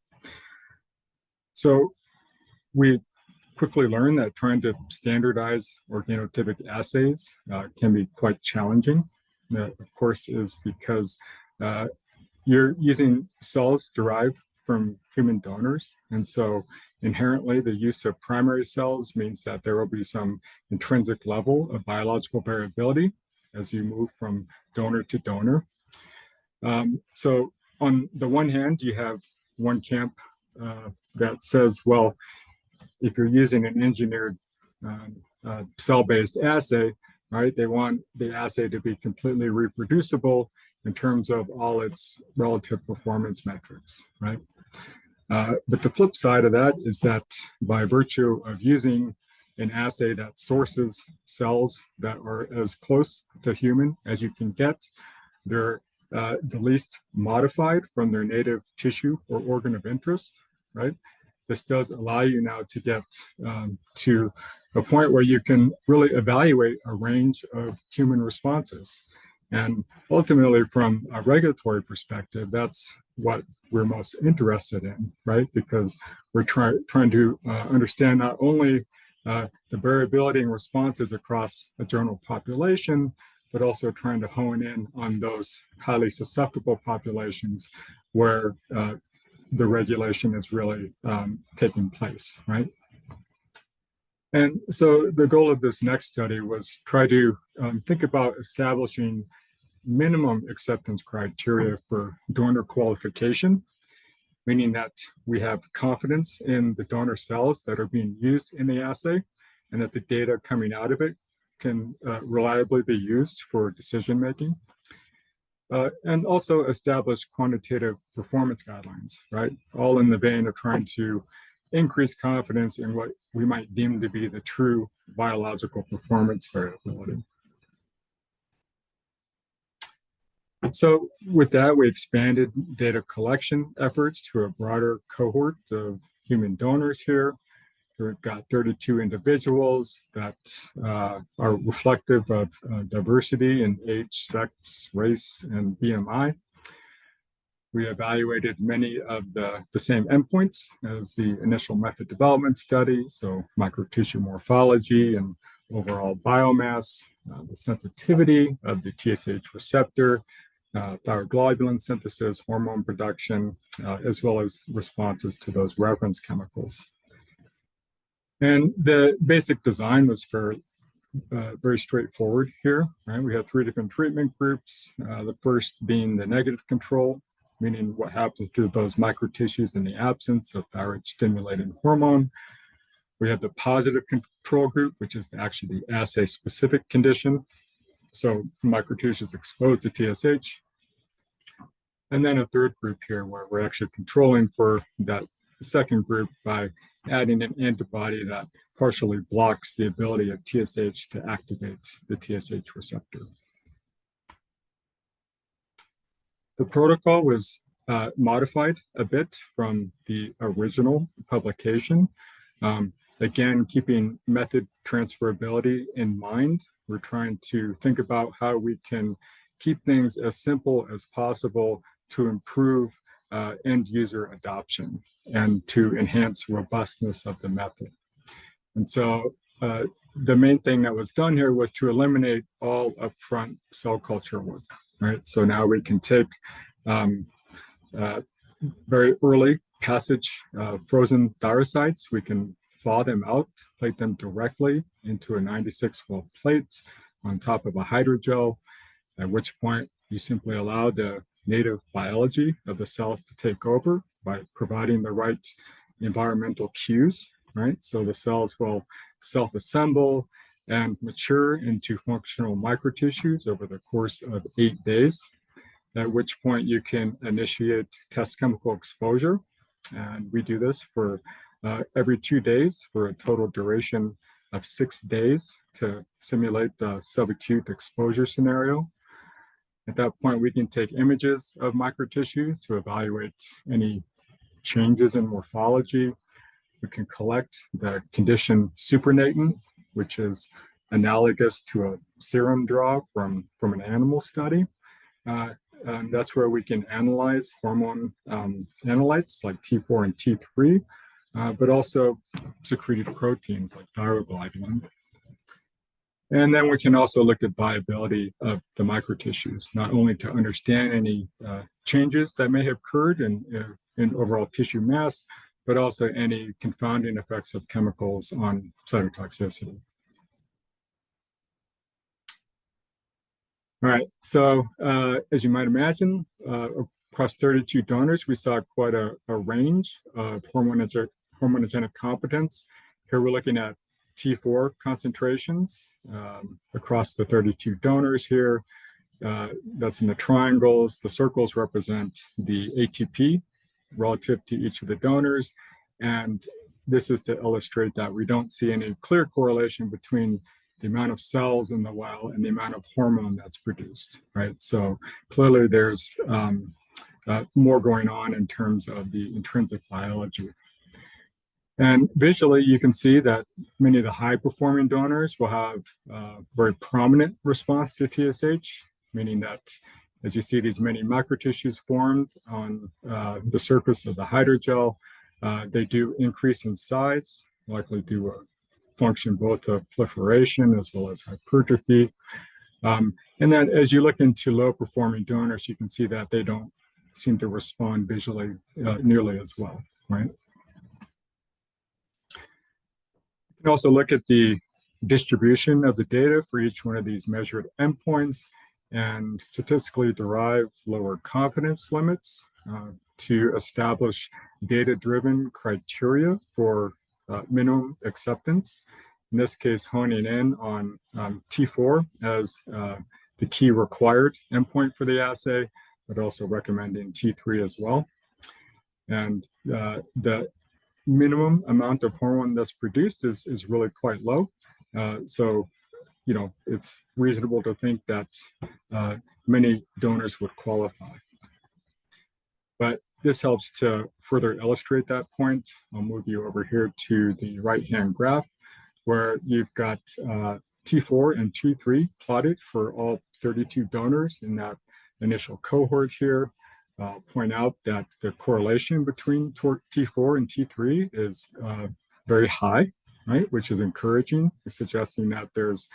So we quickly learned that trying to standardize organotypic assays can be quite challenging. That, of course, is because you're using cells derived from human donors. And so inherently, the use of primary cells means that there will be some intrinsic level of biological variability as you move from donor to donor. So on the one hand, you have one camp that says, well, if you're using an engineered cell-based assay, right, they want the assay to be completely reproducible in terms of all its relative performance metrics, right? But the flip side of that is that by virtue of using an assay that sources cells that are as close to human as you can get, they're the least modified from their native tissue or organ of interest, right? This does allow you now to get to a point where you can really evaluate a range of human responses. And ultimately, from a regulatory perspective, that's what we're most interested in, right? Because we're trying to understand not only the variability in responses across a general population, but also trying to hone in on those highly susceptible populations where the regulation is really taking place, right? And so the goal of this next study was try to think about establishing minimum acceptance criteria for donor qualification, meaning that we have confidence in the donor cells that are being used in the assay and that the data coming out of it can reliably be used for decision making. And also establish quantitative performance guidelines, right? All in the vein of trying to increase confidence in what we might deem to be the true biological performance variability. So with that, we expanded data collection efforts to a broader cohort of human donors here. We've got 32 individuals that are reflective of diversity in age, sex, race, and BMI. We evaluated many of the same endpoints as the initial method development study, so microtissue morphology and overall biomass, the sensitivity of the TSH receptor, thyroglobulin synthesis, hormone production, as well as responses to those reference chemicals. And the basic design was very straightforward here, right? We had 3 different treatment groups. The first being the negative control, meaning what happens to those microtissues in the absence of thyroid-stimulating hormone. We have the positive control group, which is actually the assay-specific condition. So microtissues exposed to TSH. And then a third group here where we're actually controlling for that second group by adding an antibody that partially blocks the ability of TSH to activate the TSH receptor. The protocol was modified a bit from the original publication. Again, keeping method transferability in mind, we're trying to think about how we can keep things as simple as possible to improve end user adoption and to enhance robustness of the method. And so the main thing that was done here was to eliminate all upfront cell culture work, right? So now we can take very early passage frozen thyrocytes, we can thaw them out, plate them directly into a 96-well plate on top of a hydrogel, at which point you simply allow the native biology of the cells to take over by providing the right environmental cues, right? So the cells will self-assemble, and mature into functional microtissues over the course of 8 days, at which point you can initiate test chemical exposure. And we do this for every 2 days for a total duration of 6 days to simulate the subacute exposure scenario. At that point, we can take images of microtissues to evaluate any changes in morphology. We can collect the condition supernatant, which is analogous to a serum draw from an animal study. And that's where we can analyze hormone analytes like T4 and T3, but also secreted proteins like thyroglobulin. And then we can also look at viability of the microtissues, not only to understand any changes that may have occurred in overall tissue mass, but also any confounding effects of chemicals on cytotoxicity. All right, so as you might imagine, across 32 donors, we saw quite a range of hormonogenic competence. Here we're looking at T4 concentrations across the 32 donors here. That's in the triangles. The circles represent the ATP relative to each of the donors. And this is to illustrate that we don't see any clear correlation between the amount of cells in the well and the amount of hormone that's produced, right? So clearly there's more going on in terms of the intrinsic biology. And visually, you can see that many of the high-performing donors will have very prominent response to TSH, meaning that as you see these many microtissues formed on the surface of the hydrogel, they do increase in size, likely due to function both of proliferation as well as hypertrophy. And then as you look into low-performing donors, you can see that they don't seem to respond visually nearly as well, right? You can also look at the distribution of the data for each one of these measured endpoints and statistically derive lower confidence limits to establish data-driven criteria for minimum acceptance. In this case, honing in on T4 as the key required endpoint for the assay, but also recommending T3 as well. And the minimum amount of hormone that's produced is really quite low. So, you know, it's reasonable to think that many donors would qualify. But this helps to further illustrate that point. I'll move you over here to the right-hand graph where you've got T4 and T3 plotted for all 32 donors in that initial cohort here. I'll point out that the correlation between T4 and T3 is very high, right? Which is encouraging, suggesting that there's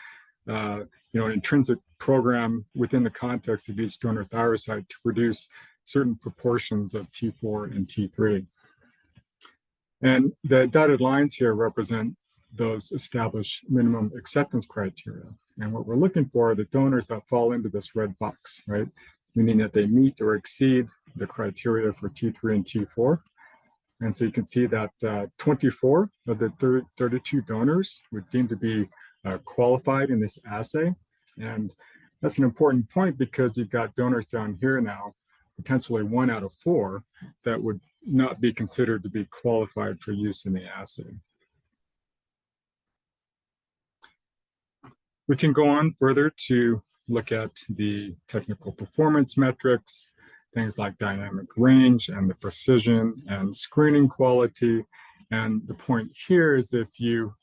you know, an intrinsic program within the context of each donor thyrocyte to produce certain proportions of T4 and T3. And the dotted lines here represent those established minimum acceptance criteria. And what we're looking for are the donors that fall into this red box, right? Meaning that they meet or exceed the criteria for T3 and T4. And so you can see that 24 of the 32 donors were deemed to be qualified in this assay. And that's an important point because you've got donors down here now, potentially 1 out of 4, that would not be considered to be qualified for use in the assay. We can go on further to look at the technical performance metrics, things like dynamic range and the precision and screening quality. And the point here is if you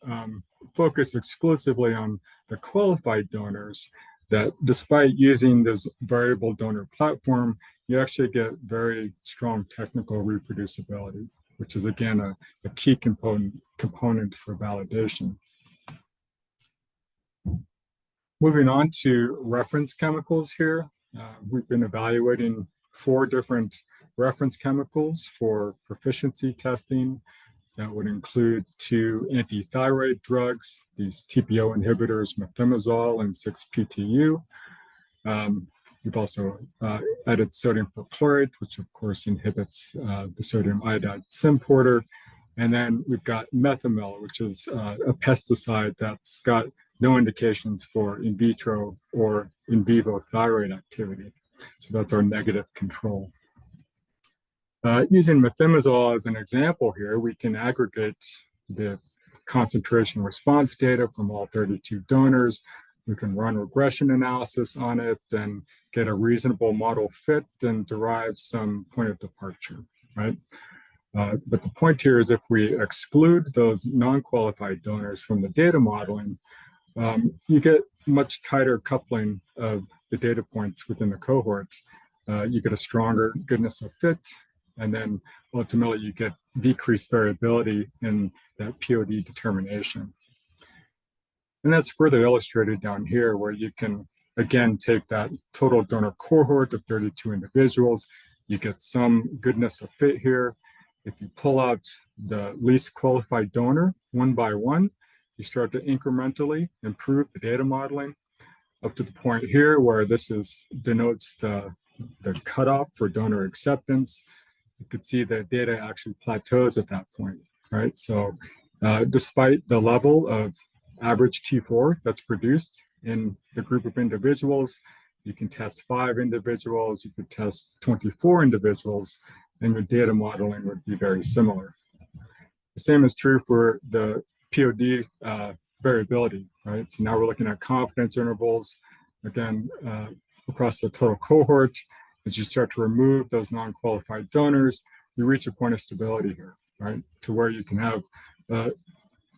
focus exclusively on the qualified donors, that despite using this variable donor platform, you actually get very strong technical reproducibility, which is again a key component for validation. Moving on to reference chemicals here, we've been evaluating 4 different reference chemicals for proficiency testing. That would include 2 anti-thyroid drugs, these TPO inhibitors, methimazole and 6-PTU. We've also added sodium perchlorate, which of course inhibits the sodium iodide symporter. And then we've got methomyl, which is a pesticide that's got no indications for in vitro or in vivo thyroid activity. So that's our negative control. Using methimazole as an example here, we can aggregate the concentration response data from all 32 donors. We can run regression analysis on it and get a reasonable model fit and derive some point of departure, right? But the point here is if we exclude those non-qualified donors from the data modeling, you get much tighter coupling of the data points within the cohorts. You get a stronger goodness of fit, and then ultimately you get decreased variability in that POD determination. And that's further illustrated down here, where you can, again, take that total donor cohort of 32 individuals. You get some goodness of fit here. If you pull out the least qualified donor one by one, you start to incrementally improve the data modeling up to the point here where this denotes the cutoff for donor acceptance. You could see the data actually plateaus at that point, right? So despite the level of average T4 that's produced in the group of individuals, you can test 5 individuals, you could test 24 individuals, and your data modeling would be very similar. The same is true for the POD variability, right? So now we're looking at confidence intervals, again, across the total cohort. As you start to remove those non-qualified donors, you reach a point of stability here, right? To where you can have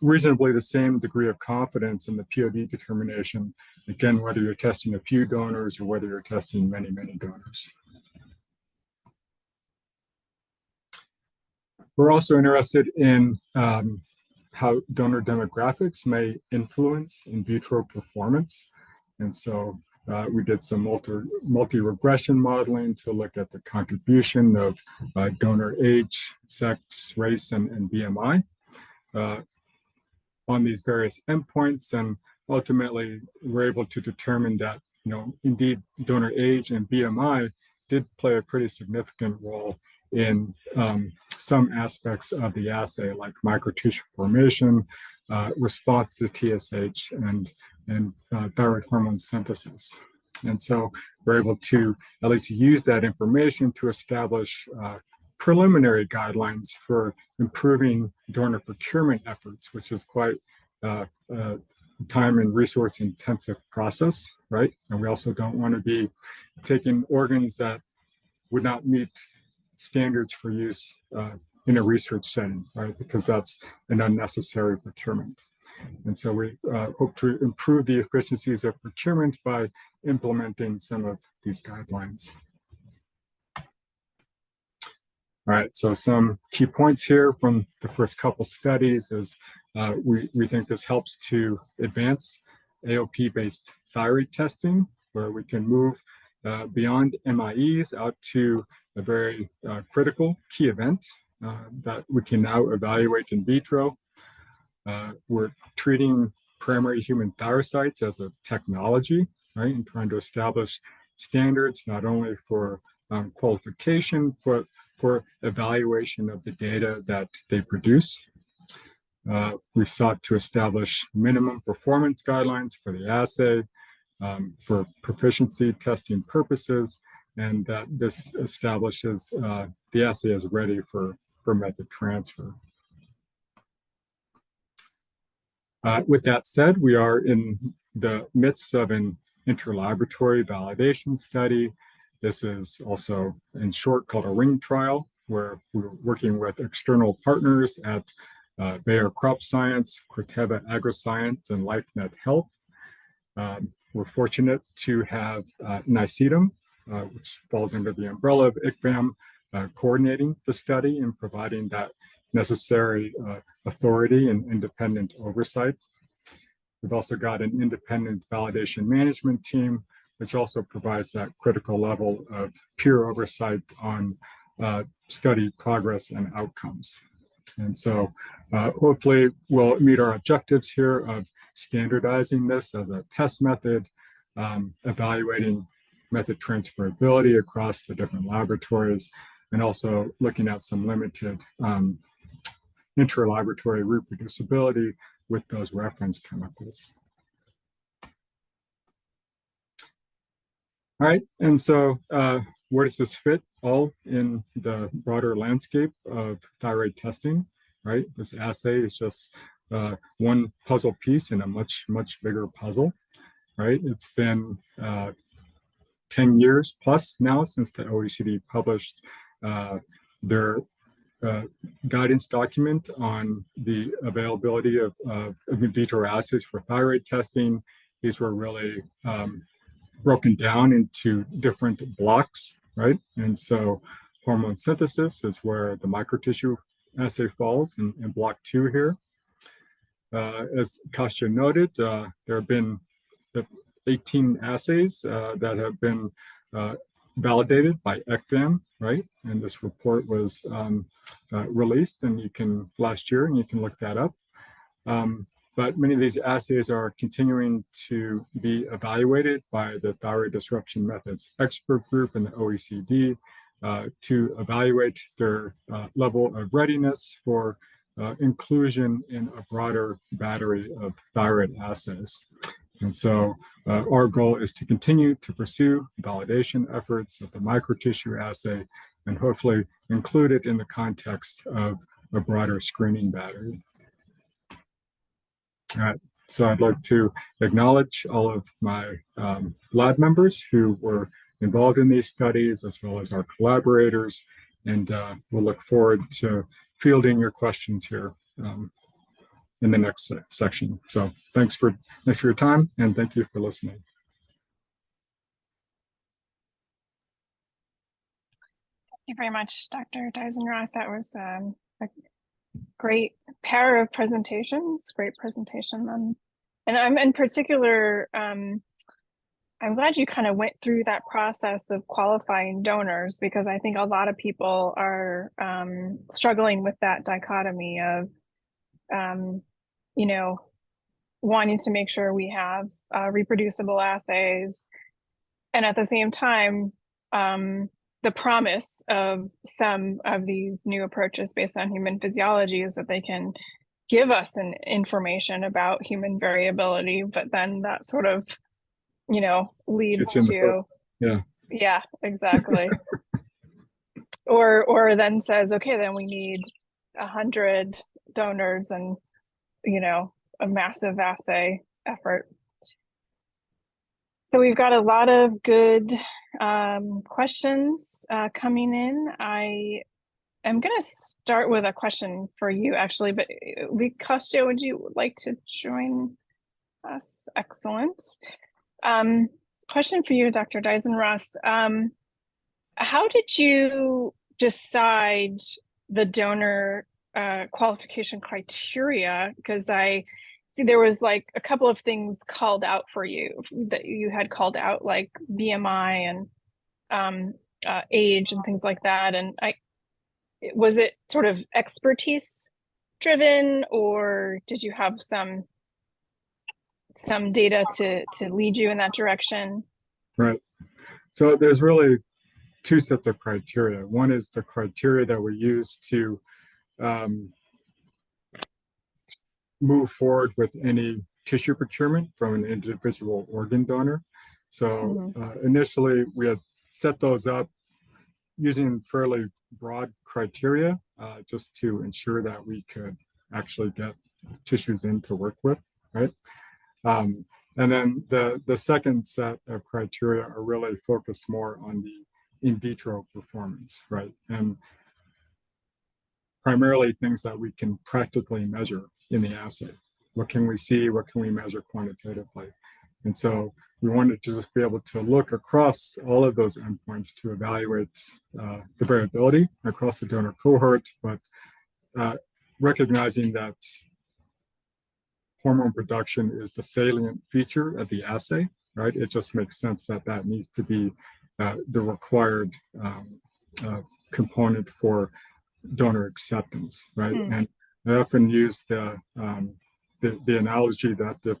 reasonably the same degree of confidence in the POD determination, again, whether you're testing a few donors or whether you're testing many, many donors. We're also interested in how donor demographics may influence in vitro performance. And so we did some multi-regression modeling to look at the contribution of donor age, sex, race, and BMI on these various endpoints. And ultimately, we're able to determine that, indeed, donor age and BMI did play a pretty significant role in some aspects of the assay, like microtissue formation, response to TSH, and thyroid hormone synthesis. And so we're able to at least use that information to establish preliminary guidelines for improving donor procurement efforts, which is quite time and resource intensive process, right? And we also don't want to be taking organs that would not meet standards for use in a research setting, right? Because that's an unnecessary procurement. And so we hope to improve the efficiencies of procurement by implementing some of these guidelines. All right, so some key points here from the first couple studies is we think this helps to advance AOP-based thyroid testing, where we can move beyond MIEs out to a very critical key event that we can now evaluate in vitro. We're treating primary human thyrocytes as a technology, right, and trying to establish standards not only for qualification, but for evaluation of the data that they produce. We've sought to establish minimum performance guidelines for the assay for proficiency testing purposes, and that this establishes the assay is ready for method transfer. With that said, we are in the midst of an interlaboratory validation study. This is also in short called a ring trial, where we're working with external partners at Bayer Crop Science, Corteva AgriScience, and LifeNet Health. We're fortunate to have NICEDM, which falls under the umbrella of ICBAM, coordinating the study and providing that necessary authority and independent oversight. We've also got an independent validation management team, which also provides that critical level of peer oversight on study progress and outcomes. And so hopefully we'll meet our objectives here of standardizing this as a test method, evaluating method transferability across the different laboratories, and also looking at some limited interlaboratory reproducibility with those reference chemicals. All right, and so where does this fit all in the broader landscape of thyroid testing, right? This assay is just one puzzle piece in a much bigger puzzle, right? It's been 10 years plus now since the OECD published their guidance document on the availability of in vitro assays for thyroid testing. These were really broken down into different blocks, right? And so hormone synthesis is where the microtissue assay falls in block 2 here. As Kostja noted, there have been 18 assays that have been validated by ECVAM, right? And this report was released last year, and you can look that up. But many of these assays are continuing to be evaluated by the Thyroid Disruption Methods Expert Group and the OECD to evaluate their level of readiness for inclusion in a broader battery of thyroid assays. And so our goal is to continue to pursue validation efforts of the microtissue assay and hopefully include it in the context of a broader screening battery. All right, so I'd like to acknowledge all of my lab members who were involved in these studies, as well as our collaborators, and we'll look forward to fielding your questions here in the next section. So thanks for your time, and thank you for listening. Thank you very much, Dr. Deisenroth. That was a great pair of presentations, great presentation. And I'm in particular, I'm glad you kind of went through that process of qualifying donors, because I think a lot of people are struggling with that dichotomy of, you know, wanting to make sure we have reproducible assays, and at the same time, the promise of some of these new approaches based on human physiology is that they can give us an information about variability, but then that sort of, you know, leads to, yeah, exactly. or then says, okay, then we need 100 donors and, you know, a massive assay effort. So we've got a lot of good questions coming in. I am going to start with a question for you, actually, but Kostja, would you like to join us? Excellent. Question for you, Dr. Deisenroth. How did you decide the donor qualification criteria? Because I see there was like a couple of things called out for you that you had called out, like BMI and age and things like that. And was it sort of expertise driven, or did you have some data to lead you in that direction? Right. So there's really two sets of criteria. One is the criteria that we use to move forward with any tissue procurement from an individual organ donor. So initially we had set those up using fairly broad criteria just to ensure that we could actually get tissues in to work with, right? And then the second set of criteria are really focused more on the in vitro performance, right? And primarily things that we can practically measure in the assay. What can we see? What can we measure quantitatively? And so we wanted to just be able to look across all of those endpoints to evaluate the variability across the donor cohort, but recognizing that hormone production is the salient feature of the assay, right? It just makes sense that that needs to be the required component for donor acceptance, right? And I often use the analogy that if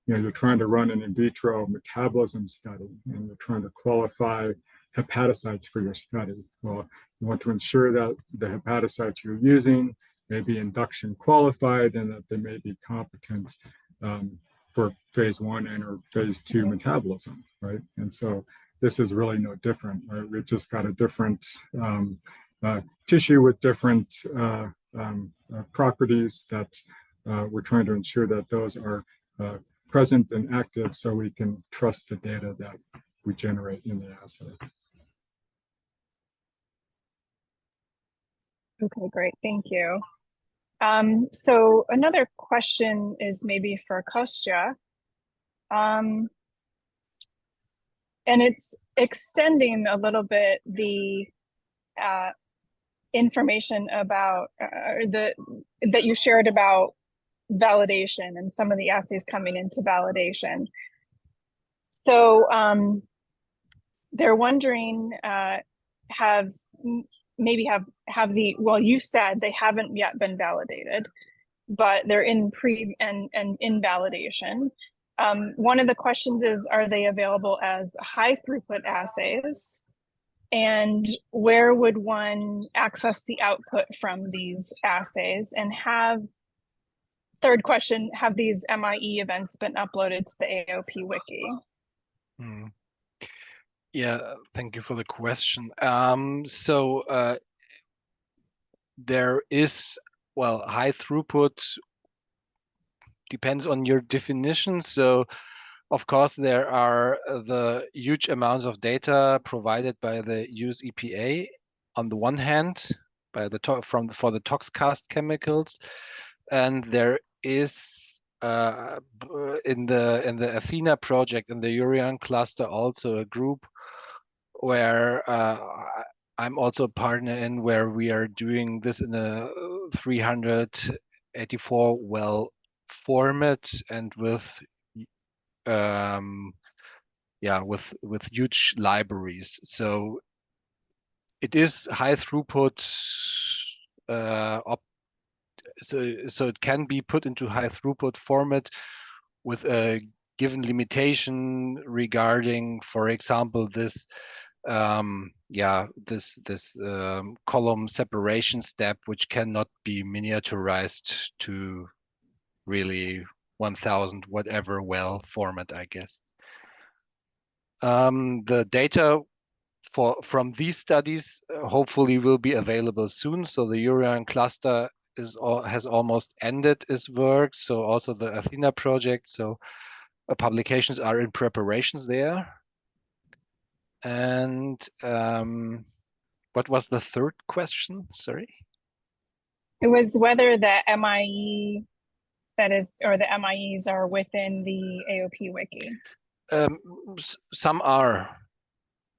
you're trying to run an in vitro metabolism study and you're trying to qualify hepatocytes for your study, well, you want to ensure that the hepatocytes you're using may be induction qualified and that they may be competent for phase 1 and or phase 2 metabolism, right? And so this is really no different, right? We've just got a different tissue with different properties that we're trying to ensure that those are present and active so we can trust the data that we generate in the assay. Okay, great, thank you. So another question is maybe for Kostja. And it's extending a little bit the information about that you shared about validation and some of the assays coming into validation. So they're wondering, have the, well, you said they haven't yet been validated, but they're in and in validation. One of the questions is, are they available as high throughput assays? And where would one access the output from these assays? And third question, have these MIE events been uploaded to the AOP wiki? Yeah, thank you for the question. There is, well, high throughput depends on your definition. So of course, there are the huge amounts of data provided by the US EPA on the one hand, by the for the ToxCast chemicals, and there is in the Athena project in the Urian cluster also a group where I'm also a partner in, where we are doing this in a 384 well format and with with huge libraries. So it is high throughput. So it can be put into high throughput format with a given limitation regarding, for example, this column separation step, which cannot be miniaturized to really 1000 whatever well format, I guess. The data from these studies hopefully will be available soon. So the Urian cluster has almost ended its work. So also the Athena project. So publications are in preparations there. And what was the third question? Sorry. It was whether the MIE or the MIEs are within the AOP wiki. Some are,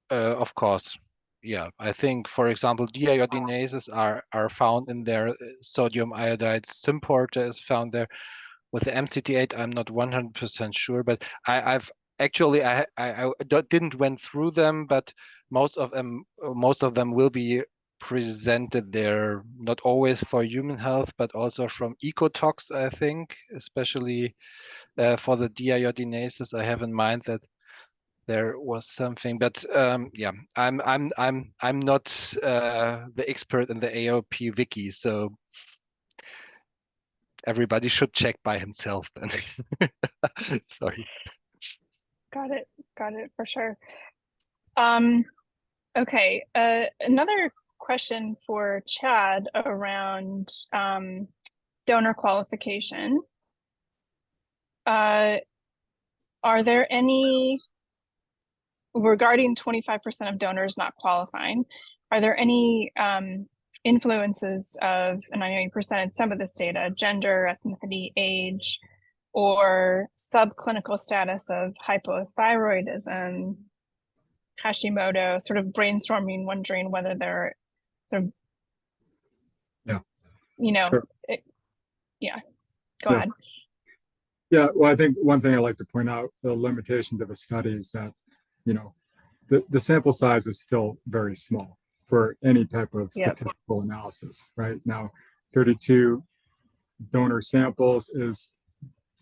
of course. Yeah, I think, for example, deiodinases are found in there. Sodium iodide symporter is found there. With the MCT8, I'm not 100% sure, but I've actually I didn't went through them, but most of them will be presented there, not always for human health, but also from ecotox, I think, especially for the deiodinases. I have in mind that there was something, but yeah, I'm not the expert in the AOP wiki, so everybody should check by himself then. Sorry. Got it for sure. Okay, another question for Chad around donor qualification. Are there any, regarding 25% of donors not qualifying, are there any influences of, and I know you presented some of this data, gender, ethnicity, age, or subclinical status of hypothyroidism, Hashimoto, sort of brainstorming, wondering whether they're sort of, Sure. Go ahead. Yeah, well, I think one thing I like to point out, the limitation to the study is that, the sample size is still very small for any type of statistical analysis, right? Now, 32 donor samples is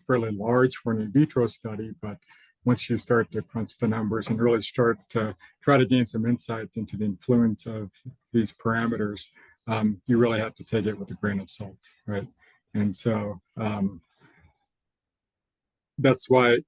fairly large for an in vitro study, but once you start to crunch the numbers and really start to try to gain some insight into the influence of these parameters, you really have to take it with a grain of salt, right? And so that's why,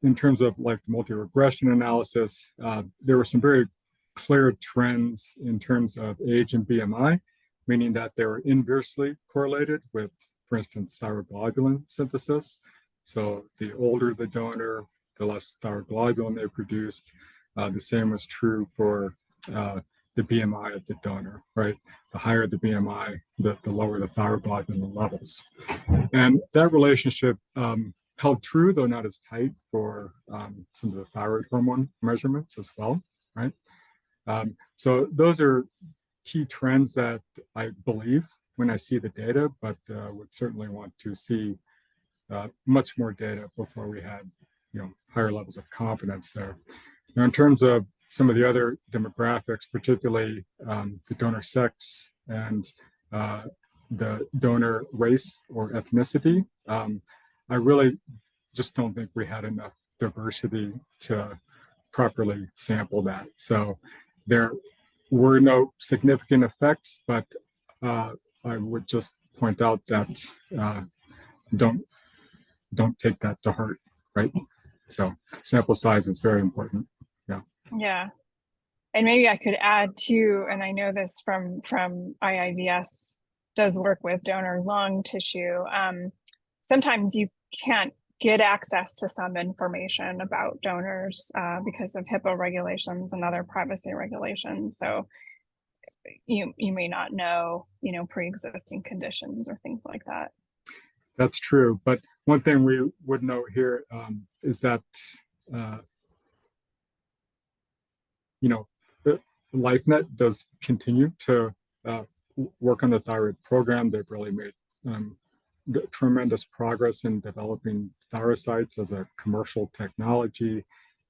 in terms of like multi-regression analysis, there were some very clear trends in terms of age and BMI, meaning that they were inversely correlated with, for instance, thyroglobulin synthesis. So the older the donor, the less thyroglobulin they produced. The same was true for the BMI of the donor, right? The higher the BMI, the lower the thyroglobulin levels. And that relationship held true, though not as tight, for some of the thyroid hormone measurements as well, right? So those are key trends that I believe when I see the data, but would certainly want to see much more data before we had, higher levels of confidence there. Now, in terms of some of the other demographics, particularly the donor sex and the donor race or ethnicity, I really just don't think we had enough diversity to properly sample that. So there were no significant effects, but I would just point out that don't take that to heart, right? So sample size is very important. Yeah. And maybe I could add too, and I know this from IIVS does work with donor lung tissue. Sometimes you can't get access to some information about donors because of HIPAA regulations and other privacy regulations. So you may not know, pre-existing conditions or things like that. That's true. But one thing we would note here is that, LifeNet does continue to work on the thyroid program. They've really made tremendous progress in developing thyrocytes as a commercial technology.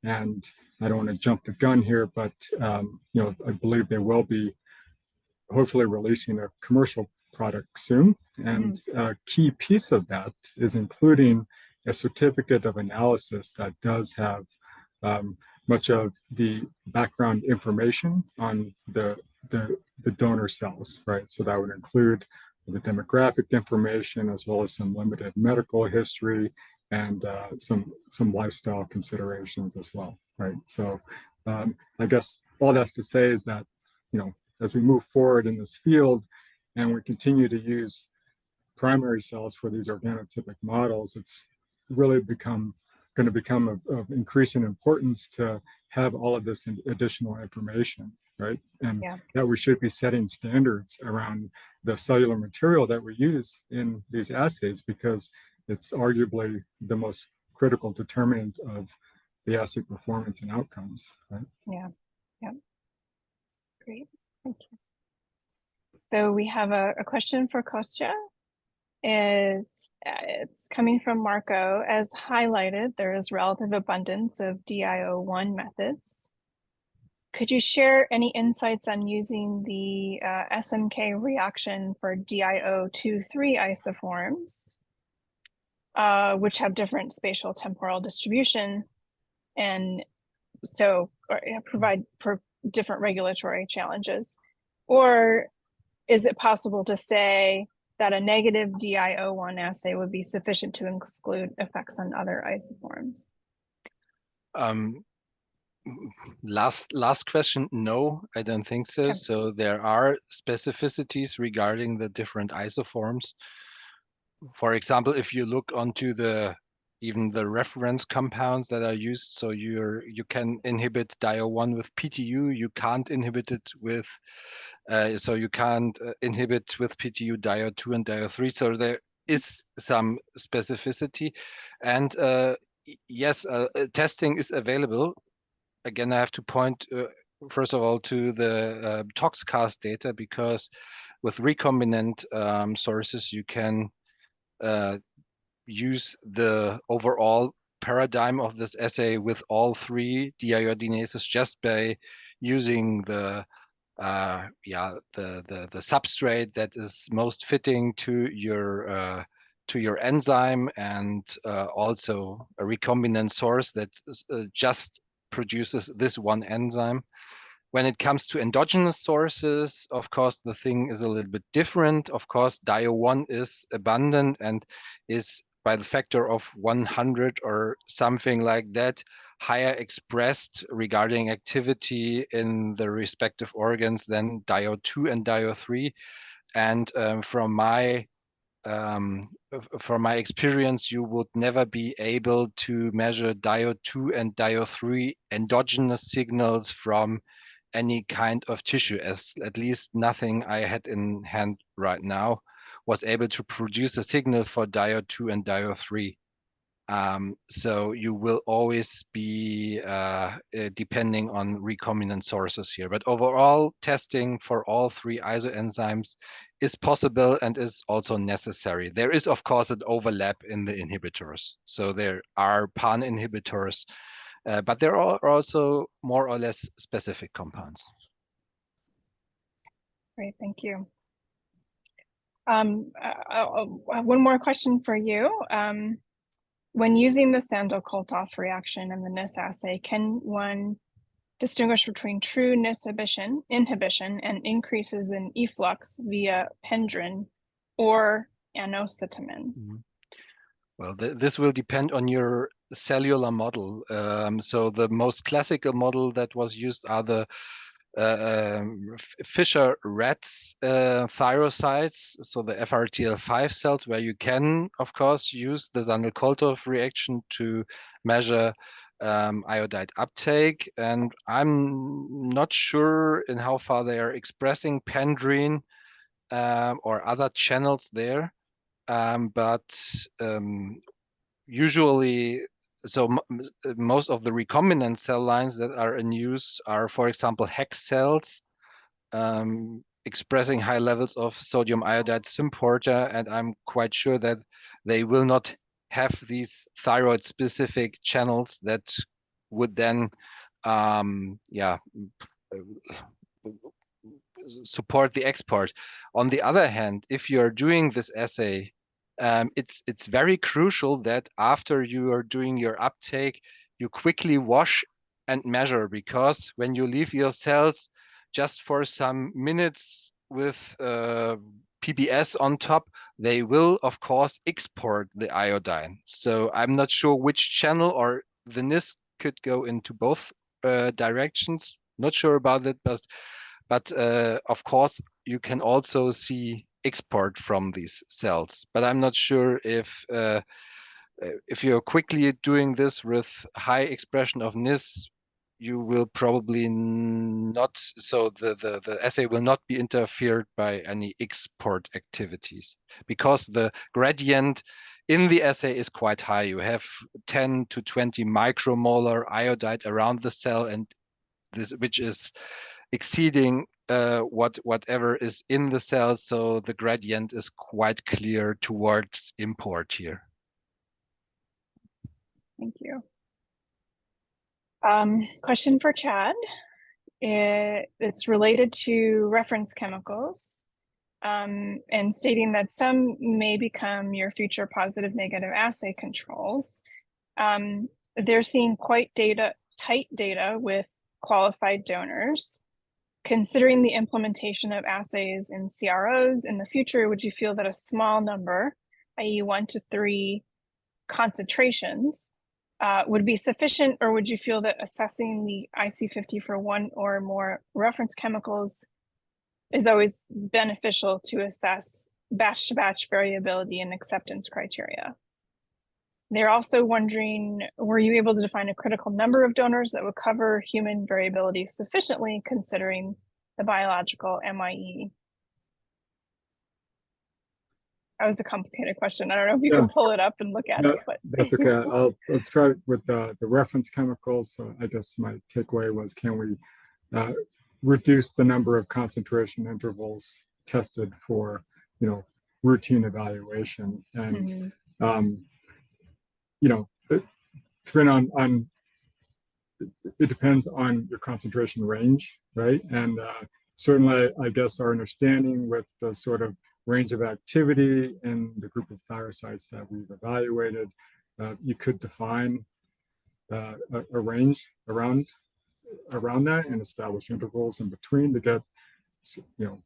And I don't want to jump the gun here, but I believe they will be hopefully releasing a commercial product soon. And a key piece of that is including a certificate of analysis that does have much of the background information on the donor cells, right? So that would include the demographic information as well as some limited medical history and some lifestyle considerations as well, right? So I guess all that's to say is that, as we move forward in this field and we continue to use primary cells for these organotypic models, it's really going to become of increasing importance to have all of this additional information, right? And that we should be setting standards around the cellular material that we use in these assays, because it's arguably the most critical determinant of the assay performance and outcomes, right? Yeah. Great, thank you. So we have a question for Kostja. It's coming from Marco. As highlighted, there is relative abundance of DIO1 methods. Could you share any insights on using the SMK reaction for DIO2-3 isoforms, which have different spatial temporal distribution, and so provide for different regulatory challenges? Or is it possible to say that a negative DIO1 assay would be sufficient to exclude effects on other isoforms? Last question, no, I don't think so. Okay. So there are specificities regarding the different isoforms. For example, if you look onto even the reference compounds that are used, so you can inhibit DIO1 with PTU, you can't inhibit it with inhibit with PTU DIO2 and DIO3. So there is some specificity, and yes, testing is available. Again, I have to point first of all to the ToxCast data, because with recombinant sources you can use the overall paradigm of this assay with all three deiodinases just by using the substrate that is most fitting to your enzyme, and also a recombinant source that just produces this one enzyme. When it comes to endogenous sources, of course, the thing is a little bit different. Of course, DIO1 is abundant and is by the factor of 100 or something like that, higher expressed regarding activity in the respective organs than DIO2 and DIO3. And from my experience, you would never be able to measure DIO2 and DIO3 endogenous signals from any kind of tissue, as at least nothing I had in hand right now was able to produce a signal for DIO2 and DIO3. So you will always be depending on recombinant sources here. But overall, testing for all three isoenzymes is possible and is also necessary. There is, of course, an overlap in the inhibitors. So there are pan inhibitors, but there are also more or less specific compounds. Great, thank you. One more question for you. When using the Sandell-Kolthoff reaction in the NIS assay, can one distinguish between true NIS inhibition and increases in efflux via pendrin or anositamin? Well, this will depend on your cellular model. So the most classical model that was used are the Fisher rats thyrocytes, so the FRTL5 cells, where you can, of course, use the Sandell-Kolthoff reaction to measure iodide uptake. And I'm not sure in how far they are expressing pendrin or other channels there. Usually, so most of the recombinant cell lines that are in use are, for example, hex cells expressing high levels of sodium iodide symporter, and I'm quite sure that they will not have these thyroid specific channels that would then support the export. On the other hand, if you're doing this assay, it's very crucial that after you are doing your uptake, you quickly wash and measure, because when you leave your cells just for some minutes with PBS on top, they will, of course, export the iodine. So I'm not sure which channel, or the NIS could go into both directions. Not sure about it, but of course, you can also see export from these cells. But I'm not sure if you're quickly doing this with high expression of NIS, you will probably not, so the assay will not be interfered by any export activities, because the gradient in the assay is quite high. You have 10 to 20 micromolar iodide around the cell, and this, which is exceeding whatever is in the cell, so the gradient is quite clear towards import here. Thank you. Question for Chad. It's related to reference chemicals, and stating that some may become your future positive negative assay controls. They're seeing quite tight data with qualified donors. Considering the implementation of assays in CROs in the future, would you feel that a small number, i.e. 1 to 3 concentrations, would be sufficient, or would you feel that assessing the IC50 for one or more reference chemicals is always beneficial to assess batch-to-batch variability and acceptance criteria? They're also wondering, were you able to define a critical number of donors that would cover human variability sufficiently, considering the biological MIE? That was a complicated question. I don't know if you can pull it up and look at it. But that's okay. Let's try with the reference chemicals. So I guess my takeaway was, can we reduce the number of concentration intervals tested for, routine evaluation? And it depends on your concentration range, right? And certainly, I guess our understanding with the sort of range of activity in the group of thyrocytes that we've evaluated, you could define a range around that and establish intervals in between to get,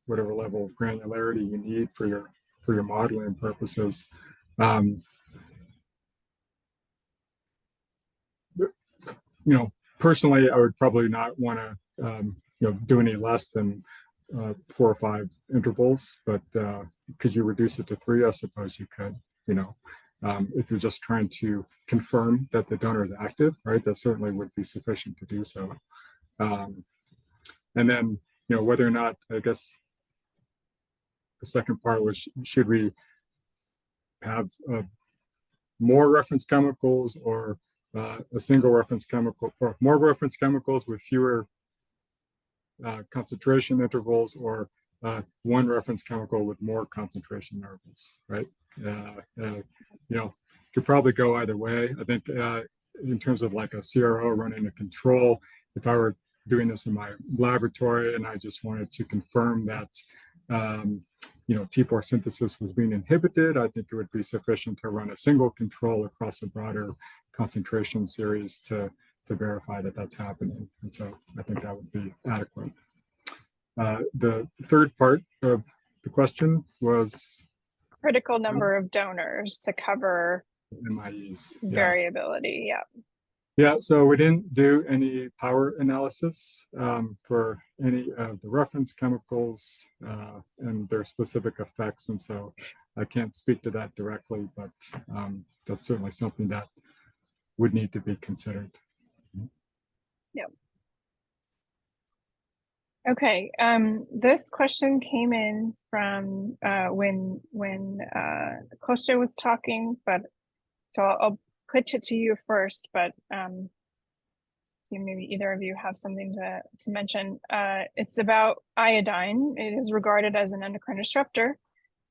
whatever level of granularity you need for your modeling purposes. personally, I would probably not want to, do any less than 4 or 5 intervals, but could you reduce it to 3? I suppose you could, if you're just trying to confirm that the donor is active, right? That certainly would be sufficient to do so. And then, whether or not, I guess the second part was, should we have more reference chemicals or a single reference chemical, or more reference chemicals with fewer concentration intervals, or one reference chemical with more concentration intervals, right? Could probably go either way. I think in terms of like a CRO running a control, if I were doing this in my laboratory and I just wanted to confirm that T4 synthesis was being inhibited, I think it would be sufficient to run a single control across a broader concentration series to verify that that's happening. And so I think that would be adequate. The third part of the question was critical number of donors to cover MIEs. Variability. Yeah. Yeah, so we didn't do any power analysis for any of the reference chemicals and their specific effects. And so I can't speak to that directly, but that's certainly something that would need to be considered. Yep. Okay, this question came in from when Kostja was talking, but so I'll pitch it to you first, but maybe either of you have something to mention. It's about iodine. It is regarded as an endocrine disruptor,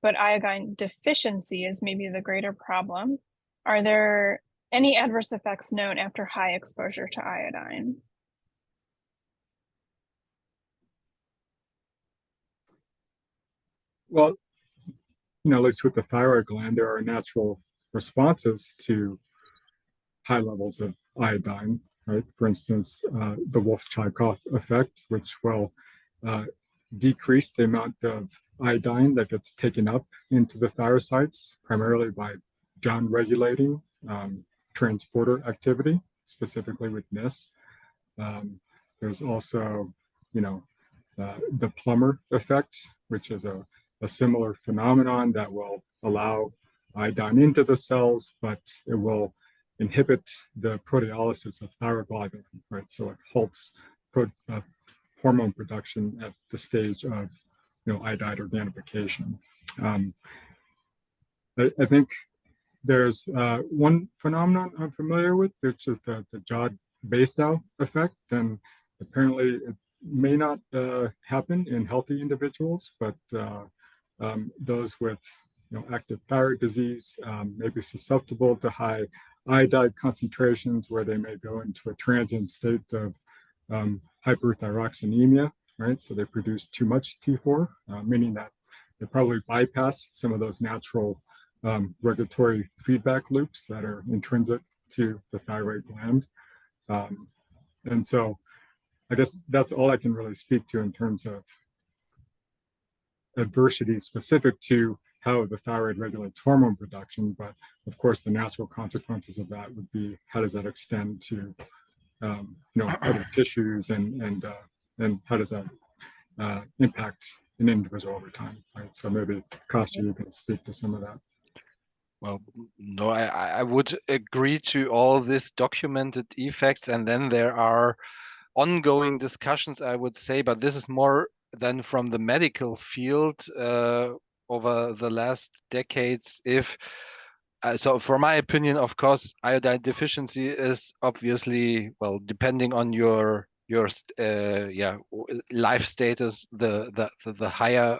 but iodine deficiency is maybe the greater problem. Are there any adverse effects known after high exposure to iodine? Well, at least with the thyroid gland, there are natural responses to high levels of iodine, right? For instance, the Wolff-Chaikoff effect, which will decrease the amount of iodine that gets taken up into the thyrocytes, primarily by down-regulating transporter activity, specifically with NIS. There's also, the Plummer effect, which is a similar phenomenon that will allow iodine into the cells, but it will inhibit the proteolysis of thyroglobulin, right? So it halts hormone production at the stage of, iodide organification. I think there's one phenomenon I'm familiar with, which is the Jod-Basedow effect, and apparently it may not happen in healthy individuals, but those with active thyroid disease may be susceptible to high iodide concentrations, where they may go into a transient state of hyperthyroxanemia, right? So they produce too much T4, meaning that they probably bypass some of those natural regulatory feedback loops that are intrinsic to the thyroid gland. And so I guess that's all I can really speak to in terms of adversity specific to how the thyroid regulates hormone production. But of course, the natural consequences of that would be, how does that extend to other tissues, and how does that impact an individual over time, right? So maybe Kostja, you can speak to some of that. Well, no, I would agree to all these documented effects, and then there are ongoing discussions, I would say, but this is more than from the medical field over the last decades. So for my opinion, of course, iodine deficiency is obviously, well, depending on your life status, the higher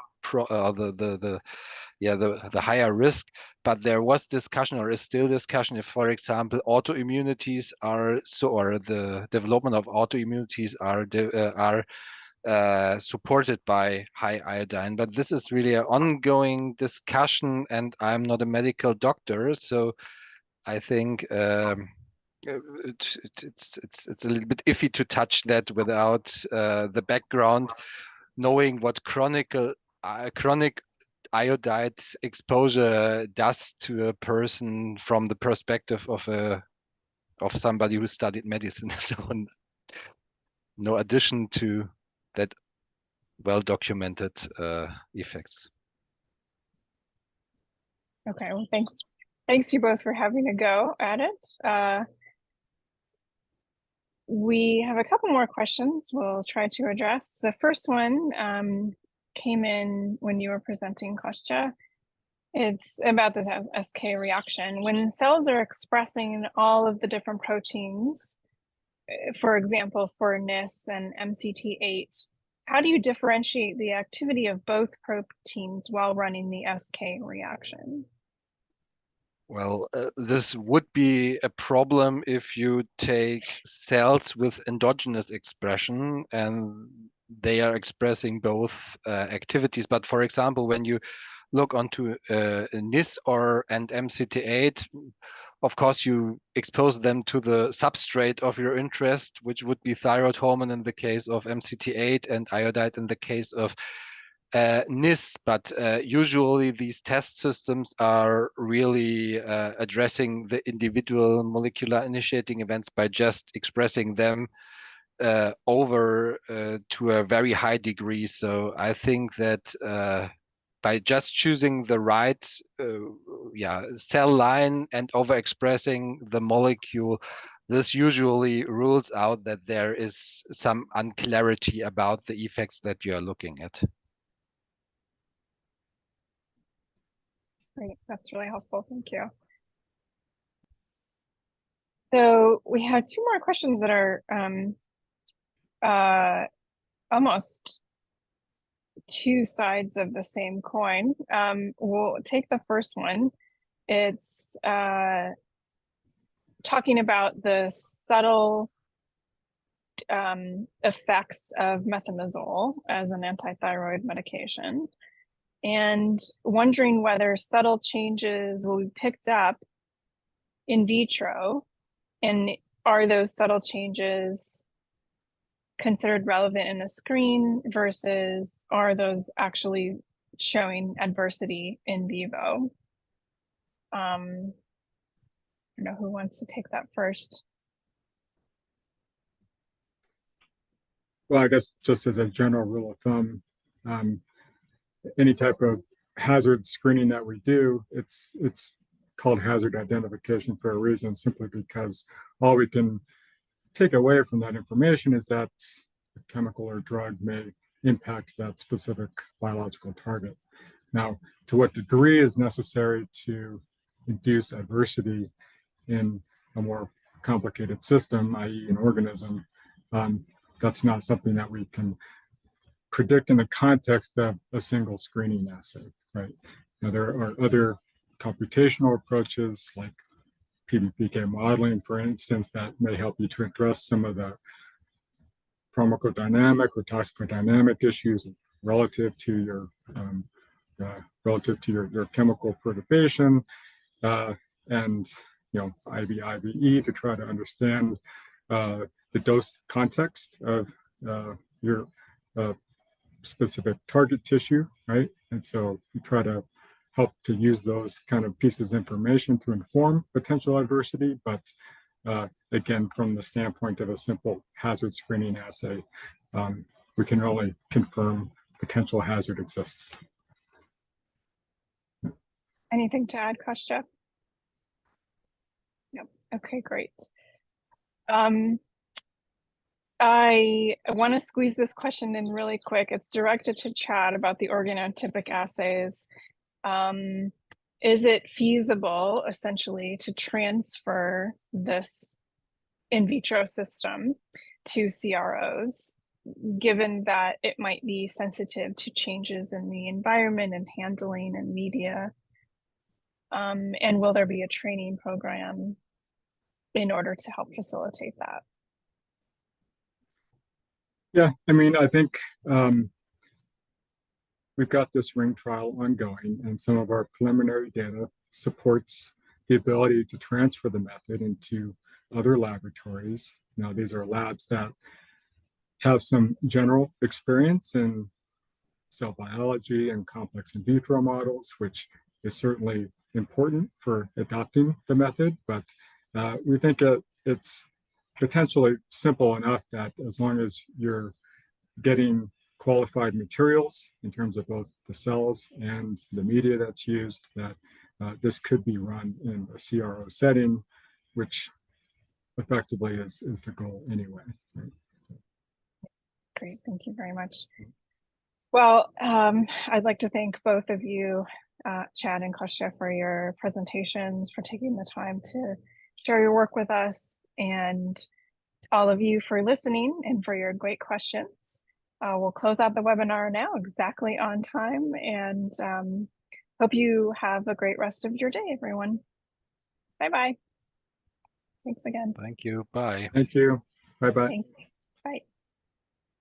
the higher risk. But there was discussion, or is still discussion, if, for example, autoimmunities are or the development of autoimmunities are supported by high iodine. But this is really an ongoing discussion, and I'm not a medical doctor, so I think it's a little bit iffy to touch that without the background, knowing what chronic iodide exposure does to a person from the perspective of a of somebody who studied medicine. So no addition to that well-documented effects. Okay, well, thanks you both for having a go at it. We have a couple more questions we'll try to address. The first one came in when you were presenting, Kostja. It's about this SK reaction. When cells are expressing all of the different proteins, for example, for NIS and MCT8, how do you differentiate the activity of both proteins while running the SK reaction? Well, this would be a problem if you take cells with endogenous expression and they are expressing both activities. But for example, when you look onto NIS and MCT8, of course, you expose them to the substrate of your interest, which would be thyroid hormone in the case of MCT8 and iodide in the case of NIS, but usually these test systems are really addressing the individual molecular initiating events by just expressing them over to a very high degree. So I think that by just choosing the right cell line and overexpressing the molecule, this usually rules out that there is some unclarity about the effects that you are looking at. Great, that's really helpful. Thank you. So we have two more questions that are almost two sides of the same coin. We'll take the first one. It's talking about the subtle effects of methimazole as an anti-thyroid medication, and wondering whether subtle changes will be picked up in vitro, and are those subtle changes considered relevant in a screen versus are those actually showing adversity in vivo? I don't know who wants to take that first. Well, I guess just as a general rule of thumb, any type of hazard screening that we do, it's called hazard identification for a reason, simply because all we can take away from that information is that a chemical or drug may impact that specific biological target. Now, to what degree is necessary to induce adversity in a more complicated system, i.e. an organism, that's not something that we can predict in the context of a single screening assay, right? Now, there are other computational approaches like PBPK modeling, for instance, that may help you to address some of the pharmacodynamic or toxicodynamic issues relative to your chemical perturbation, and IVE to try to understand the dose context of your specific target tissue, right? And so you try to help to use those kind of pieces of information to inform potential adversity. But again, from the standpoint of a simple hazard screening assay, we can only confirm potential hazard exists. Anything to add, Kostja? Yep. Okay, great. I want to squeeze this question in really quick. It's directed to Chad about the organotypic assays. Is it feasible, essentially, to transfer this in vitro system to CROs, given that it might be sensitive to changes in the environment and handling and media? And will there be a training program in order to help facilitate that? Yeah, I mean, I think we've got this ring trial ongoing, and some of our preliminary data supports the ability to transfer the method into other laboratories. Now, these are labs that have some general experience in cell biology and complex in vitro models, which is certainly important for adopting the method. But we think it's potentially simple enough that as long as you're getting qualified materials in terms of both the cells and the media that's used, that this could be run in a CRO setting, which effectively is the goal anyway. Right? Great, thank you very much. Well, I'd like to thank both of you, Chad and Kostja, for your presentations, for taking the time to share your work with us, and all of you for listening and for your great questions. We'll close out the webinar now exactly on time, and hope you have a great rest of your day, everyone. Bye-bye. Thanks again. Thank you. Bye. Thank you. Bye-bye. Thanks. Bye.